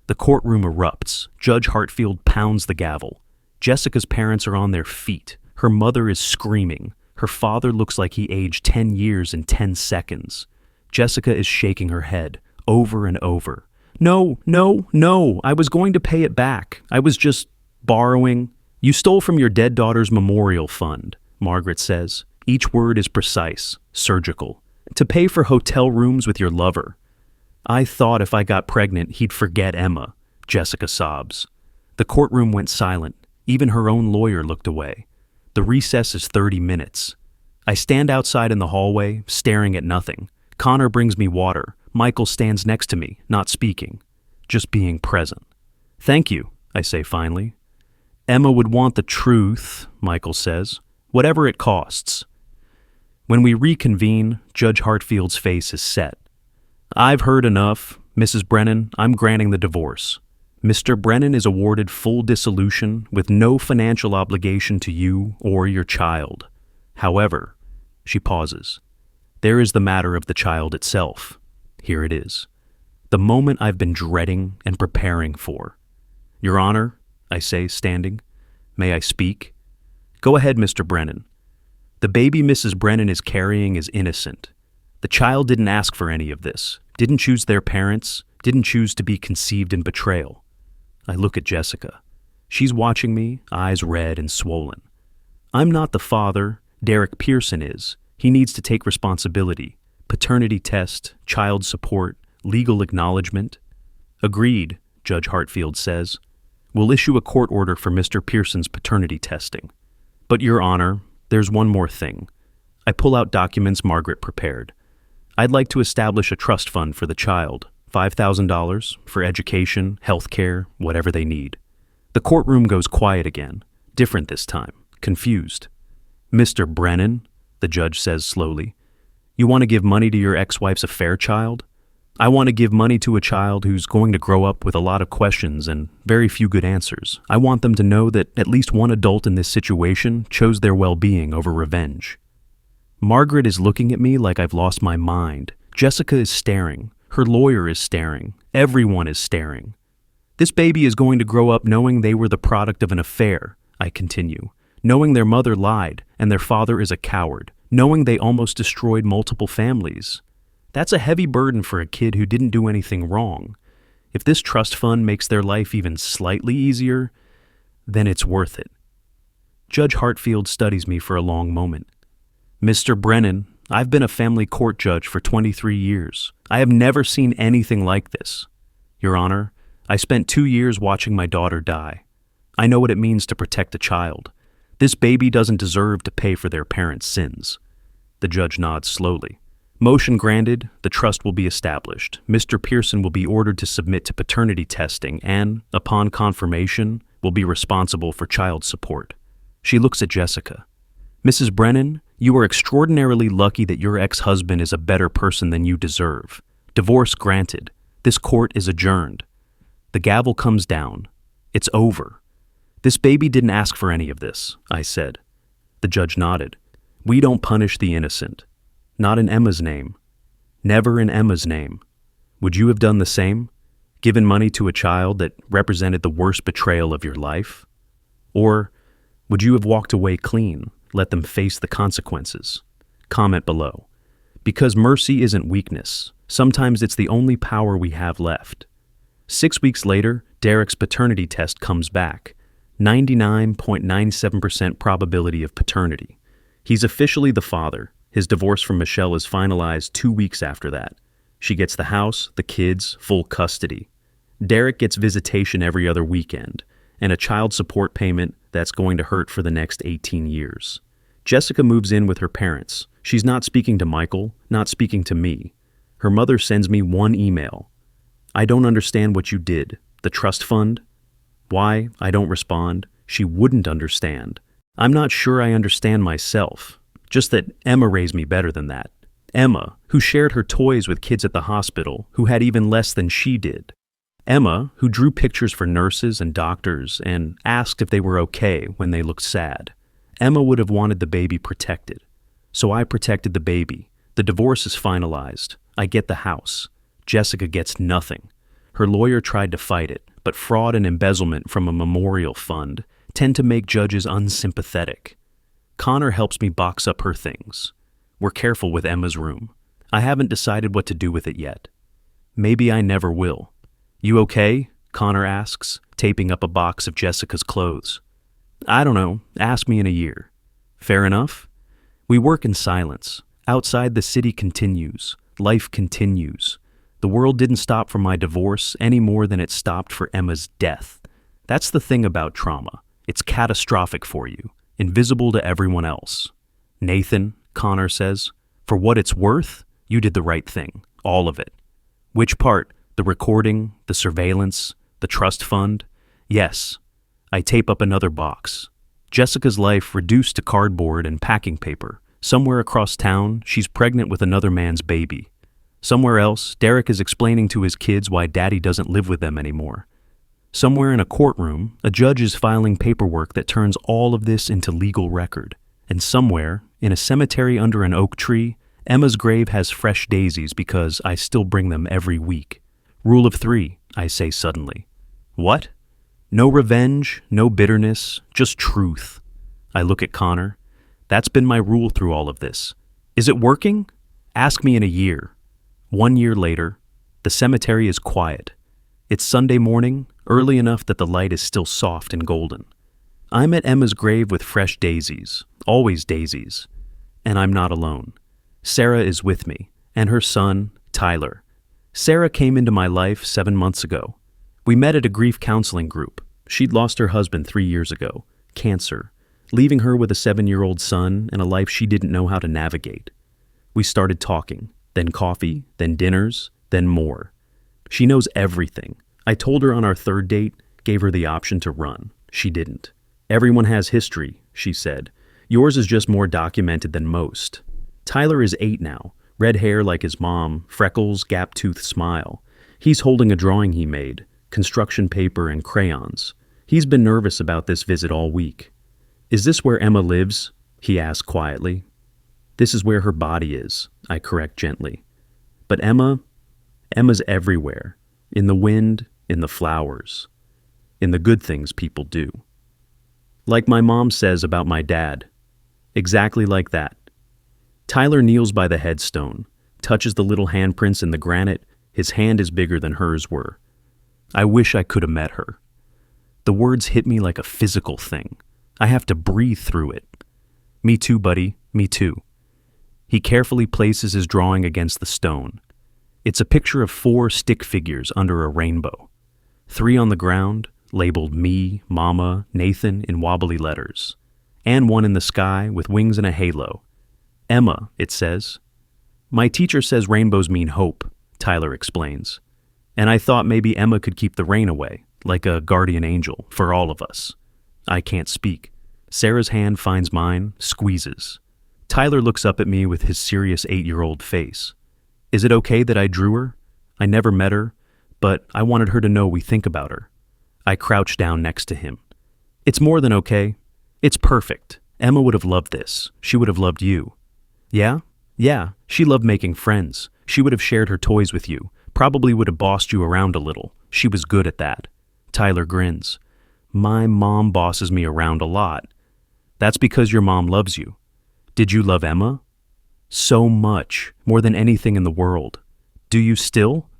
The courtroom erupts. Judge Hartfield pounds the gavel. Jessica's parents are on their feet. Her mother is screaming. Her father looks like he aged 10 years in 10 seconds. Jessica is shaking her head, over and over. No, no, no, I was going to pay it back. I was just borrowing. You stole from your dead daughter's memorial fund, Margaret says. Each word is precise, surgical. To pay for hotel rooms with your lover. I thought if I got pregnant, he'd forget Emma, Jessica sobs. The courtroom went silent. Even her own lawyer looked away. The recess is 30 minutes. I stand outside in the hallway, staring at nothing. Connor brings me water. Michael stands next to me, not speaking, just being present. Thank you, I say finally. Emma would want the truth, Michael says, whatever it costs. When we reconvene, Judge Hartfield's face is set. I've heard enough. Mrs. Brennan, I'm granting the divorce. Mr. Brennan is awarded full dissolution with no financial obligation to you or your child. However, she pauses. There is the matter of the child itself. Here it is. The moment I've been dreading and preparing for. Your Honor, I say, standing. May I speak? Go ahead, Mr. Brennan. The baby Mrs. Brennan is carrying is innocent. The child didn't ask for any of this, didn't choose their parents, didn't choose to be conceived in betrayal. I look at Jessica. She's watching me, eyes red and swollen. I'm not the father. Derek Pearson is. He needs to take responsibility. Paternity test, child support, legal acknowledgement. Agreed, Judge Hartfield says. We'll issue a court order for Mr. Pearson's paternity testing. But, Your Honor, there's one more thing. I pull out documents Margaret prepared. I'd like to establish a trust fund for the child, $5,000 for education, health care, whatever they need. The courtroom goes quiet again, different this time, confused. Mr. Brennan, the judge says slowly, you want to give money to your ex-wife's affair child? I want to give money to a child who's going to grow up with a lot of questions and very few good answers. I want them to know that at least one adult in this situation chose their well-being over revenge. Margaret is looking at me like I've lost my mind. Jessica is staring. Her lawyer is staring. Everyone is staring. This baby is going to grow up knowing they were the product of an affair, I continue, knowing their mother lied and their father is a coward, knowing they almost destroyed multiple families. That's a heavy burden for a kid who didn't do anything wrong. If this trust fund makes their life even slightly easier, then it's worth it. Judge Hartfield studies me for a long moment. Mr. Brennan, I've been a family court judge for 23 years. I have never seen anything like this. Your Honor, I spent 2 years watching my daughter die. I know what it means to protect a child. This baby doesn't deserve to pay for their parents' sins. The judge nods slowly. Motion granted, the trust will be established. Mr. Pearson will be ordered to submit to paternity testing and, upon confirmation, will be responsible for child support. She looks at Jessica. Mrs. Brennan, you are extraordinarily lucky that your ex-husband is a better person than you deserve. Divorce granted. This court is adjourned. The gavel comes down. It's over. This baby didn't ask for any of this, I said. The judge nodded. We don't punish the innocent. Not in Emma's name. Never in Emma's name. Would you have done the same? Given money to a child that represented the worst betrayal of your life? Or would you have walked away clean, let them face the consequences? Comment below. Because mercy isn't weakness. Sometimes it's the only power we have left. 6 weeks later, Derek's paternity test comes back. 99.97% probability of paternity. He's officially the father. His divorce from Michelle is finalized 2 weeks after that. She gets the house, the kids, full custody. Derek gets visitation every other weekend, and a child support payment that's going to hurt for the next 18 years. Jessica moves in with her parents. She's not speaking to Michael, not speaking to me. Her mother sends me one email. I don't understand what you did. The trust fund? Why? I don't respond. She wouldn't understand. I'm not sure I understand myself. Just that Emma raised me better than that. Emma, who shared her toys with kids at the hospital, who had even less than she did. Emma, who drew pictures for nurses and doctors and asked if they were okay when they looked sad. Emma would have wanted the baby protected. So I protected the baby. The divorce is finalized. I get the house. Jessica gets nothing. Her lawyer tried to fight it, but fraud and embezzlement from a memorial fund tend to make judges unsympathetic. Connor helps me box up her things. We're careful with Emma's room. I haven't decided what to do with it yet. Maybe I never will. You okay? Connor asks, taping up a box of Jessica's clothes. I don't know. Ask me in a year. Fair enough? We work in silence. Outside, the city continues. Life continues. The world didn't stop for my divorce any more than it stopped for Emma's death. That's the thing about trauma. It's catastrophic for you, invisible to everyone else. Nathan, Connor says, for what it's worth, you did the right thing. All of it. Which part? The recording, the surveillance, the trust fund? Yes. I tape up another box. Jessica's life reduced to cardboard and packing paper. Somewhere across town, she's pregnant with another man's baby. Somewhere else, Derek is explaining to his kids why Daddy doesn't live with them anymore. Somewhere in a courtroom, a judge is filing paperwork that turns all of this into legal record. And somewhere, in a cemetery under an oak tree, Emma's grave has fresh daisies because I still bring them every week. Rule of 3, I say suddenly. What? No revenge, no bitterness, just truth. I look at Connor. That's been my rule through all of this. Is it working? Ask me in a year. 1 year later, the cemetery is quiet. It's Sunday morning, early enough that the light is still soft and golden. I'm at Emma's grave with fresh daisies, always daisies. And I'm not alone. Sarah is with me, and her son, Tyler. Sarah came into my life 7 months ago. We met at a grief counseling group. She'd lost her husband 3 years ago, cancer, leaving her with a 7-year-old son and a life she didn't know how to navigate. We started talking, then coffee, then dinners, then more. She knows everything. I told her on our 3rd date, gave her the option to run. She didn't. Everyone has history, she said. Yours is just more documented than most. Tyler is 8 now, red hair like his mom, freckles, gap-toothed smile. He's holding a drawing he made, construction paper and crayons. He's been nervous about this visit all week. Is this where Emma lives? He asked quietly. This is where her body is, I correct gently. But Emma's everywhere. In the wind, in the flowers. In the good things people do. Like my mom says about my dad. Exactly like that. Tyler kneels by the headstone, touches the little handprints in the granite. His hand is bigger than hers were. I wish I could have met her. The words hit me like a physical thing. I have to breathe through it. Me too, buddy, me too. He carefully places his drawing against the stone. It's a picture of 4 stick figures under a rainbow. 3 on the ground, labeled me, Mama, Nathan in wobbly letters. And 1 in the sky with wings and a halo. Emma, it says. My teacher says rainbows mean hope, Tyler explains. And I thought maybe Emma could keep the rain away, like a guardian angel, for all of us. I can't speak. Sarah's hand finds mine, squeezes. Tyler looks up at me with his serious 8-year-old face. Is it okay that I drew her? I never met her, but I wanted her to know we think about her. I crouch down next to him. It's more than okay. It's perfect. Emma would have loved this. She would have loved you. Yeah? Yeah, she loved making friends. She would have shared her toys with you. Probably would have bossed you around a little. She was good at that. Tyler grins. My mom bosses me around a lot. That's because your mom loves you. Did you love Emma? So much, more than anything in the world. Do you still?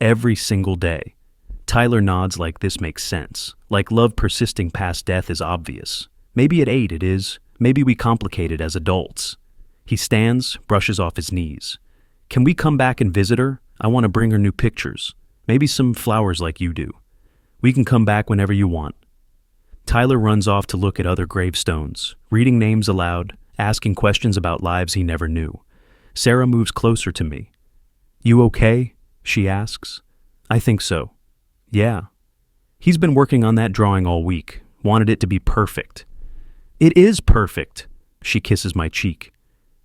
Every single day. Tyler nods like this makes sense, like love persisting past death is obvious. Maybe at 8 it is, maybe we complicate it as adults. He stands, brushes off his knees. Can we come back and visit her? I want to bring her new pictures. Maybe some flowers like you do. We can come back whenever you want. Tyler runs off to look at other gravestones, reading names aloud, asking questions about lives he never knew. Sarah moves closer to me. You okay? She asks. I think so. Yeah. He's been working on that drawing all week, wanted it to be perfect. It is perfect. She kisses my cheek.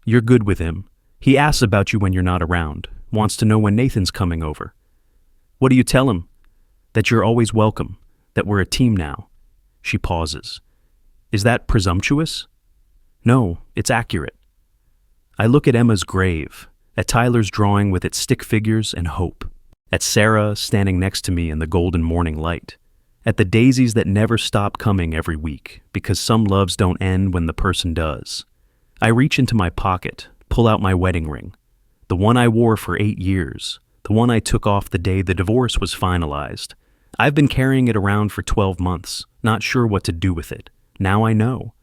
You're good with him. He asks about you when you're not around, wants to know when Nathan's coming over. What do you tell him? That you're always welcome, that we're a team now. She pauses. Is that presumptuous? No, it's accurate. I look at Emma's grave, at Tyler's drawing with its stick figures and hope, at Sarah standing next to me in the golden morning light, At the daisies that never stop coming every week, because some loves don't end when the person does. I reach into my pocket, pull out my wedding ring. The one I wore for 8 years. The one I took off the day the divorce was finalized. I've been carrying it around for 12 months, not sure what to do with it. Now I know.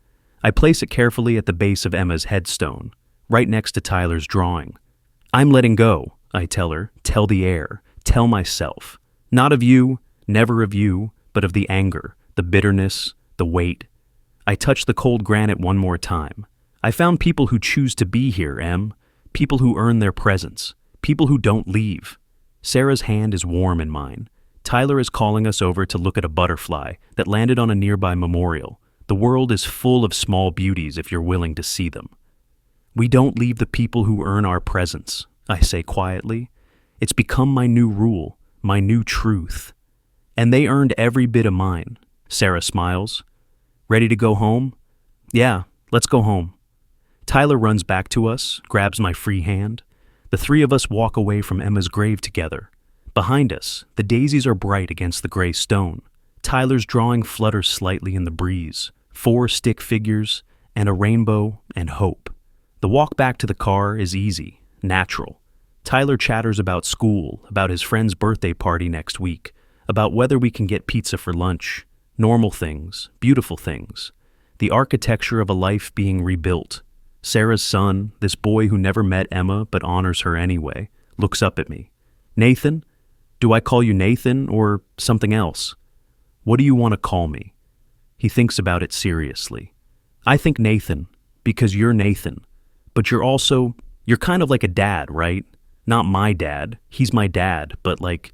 I place it carefully at the base of Emma's headstone, right next to Tyler's drawing. I'm letting go, I tell her, tell the air, tell myself. Not of you, never of you, but of the anger, the bitterness, the weight. I touch the cold granite one more time. I found people who choose to be here, Em. People who earn their presence. People who don't leave. Sarah's hand is warm in mine. Tyler is calling us over to look at a butterfly that landed on a nearby memorial. The world is full of small beauties if you're willing to see them. We don't leave the people who earn our presence, I say quietly. It's become my new rule, my new truth. And they earned every bit of mine. Sarah smiles. Ready to go home? Yeah, let's go home. Tyler runs back to us, grabs my free hand. The three of us walk away from Emma's grave together. Behind us, the daisies are bright against the gray stone. Tyler's drawing flutters slightly in the breeze. 4 stick figures, and a rainbow, and hope. The walk back to the car is easy, natural. Tyler chatters about school, about his friend's birthday party next week, about whether we can get pizza for lunch. Normal things, beautiful things. The architecture of a life being rebuilt. Sarah's son, this boy who never met Emma but honors her anyway, looks up at me. Nathan? Do I call you Nathan or something else? What do you want to call me? He thinks about it seriously. I think Nathan, because you're Nathan. But you're kind of like a dad, right? Not my dad. He's my dad, but like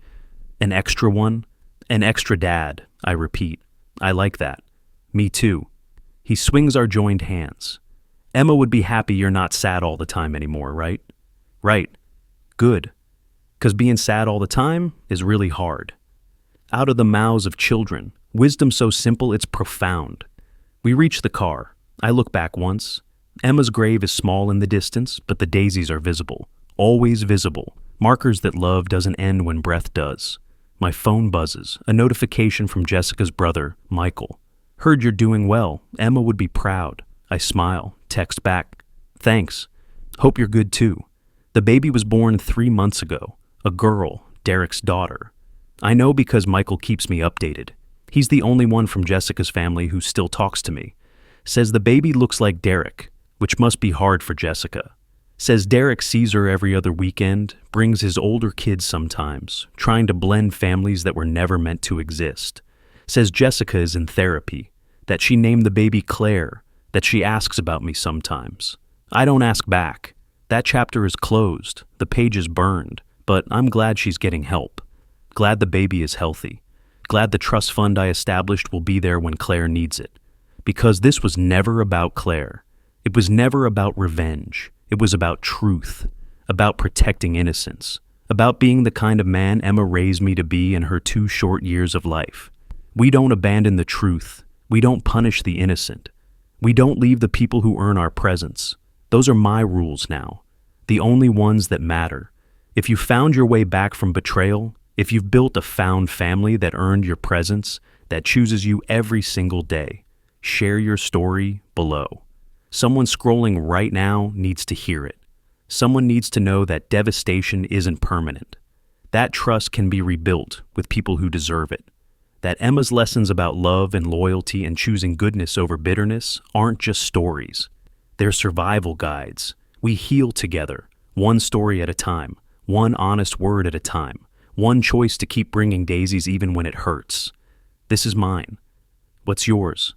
an extra one. An extra dad, I repeat. I like that. Me too. He swings our joined hands. Emma would be happy you're not sad all the time anymore, right? Right. Good. 'Cause being sad all the time is really hard. Out of the mouths of children, wisdom so simple it's profound. We reach the car. I look back once. Emma's grave is small in the distance, but the daisies are visible. Always visible. Markers that love doesn't end when breath does. My phone buzzes. A notification from Jessica's brother, Michael. Heard you're doing well. Emma would be proud. I smile. Text back. Thanks. Hope you're good too. The baby was born 3 months ago. A girl, Derek's daughter. I know because Michael keeps me updated. He's the only one from Jessica's family who still talks to me. Says the baby looks like Derek, which must be hard for Jessica. Says Derek sees her every other weekend, brings his older kids sometimes, trying to blend families that were never meant to exist. Says Jessica is in therapy, that she named the baby Claire, that she asks about me sometimes. I don't ask back. That chapter is closed, the page is burned, but I'm glad she's getting help. Glad the baby is healthy. Glad the trust fund I established will be there when Claire needs it. Because this was never about Claire. It was never about revenge. It was about truth, about protecting innocence, about being the kind of man Emma raised me to be in her 2 short years of life. We don't abandon the truth. We don't punish the innocent. We don't leave the people who earn our presence. Those are my rules now, the only ones that matter. If you found your way back from betrayal, if you've built a found family that earned your presence, that chooses you every single day, share your story below. Someone scrolling right now needs to hear it. Someone needs to know that devastation isn't permanent. That trust can be rebuilt with people who deserve it. That Emma's lessons about love and loyalty and choosing goodness over bitterness aren't just stories. They're survival guides. We heal together, one story at a time, one honest word at a time, one choice to keep bringing daisies even when it hurts. This is mine. What's yours?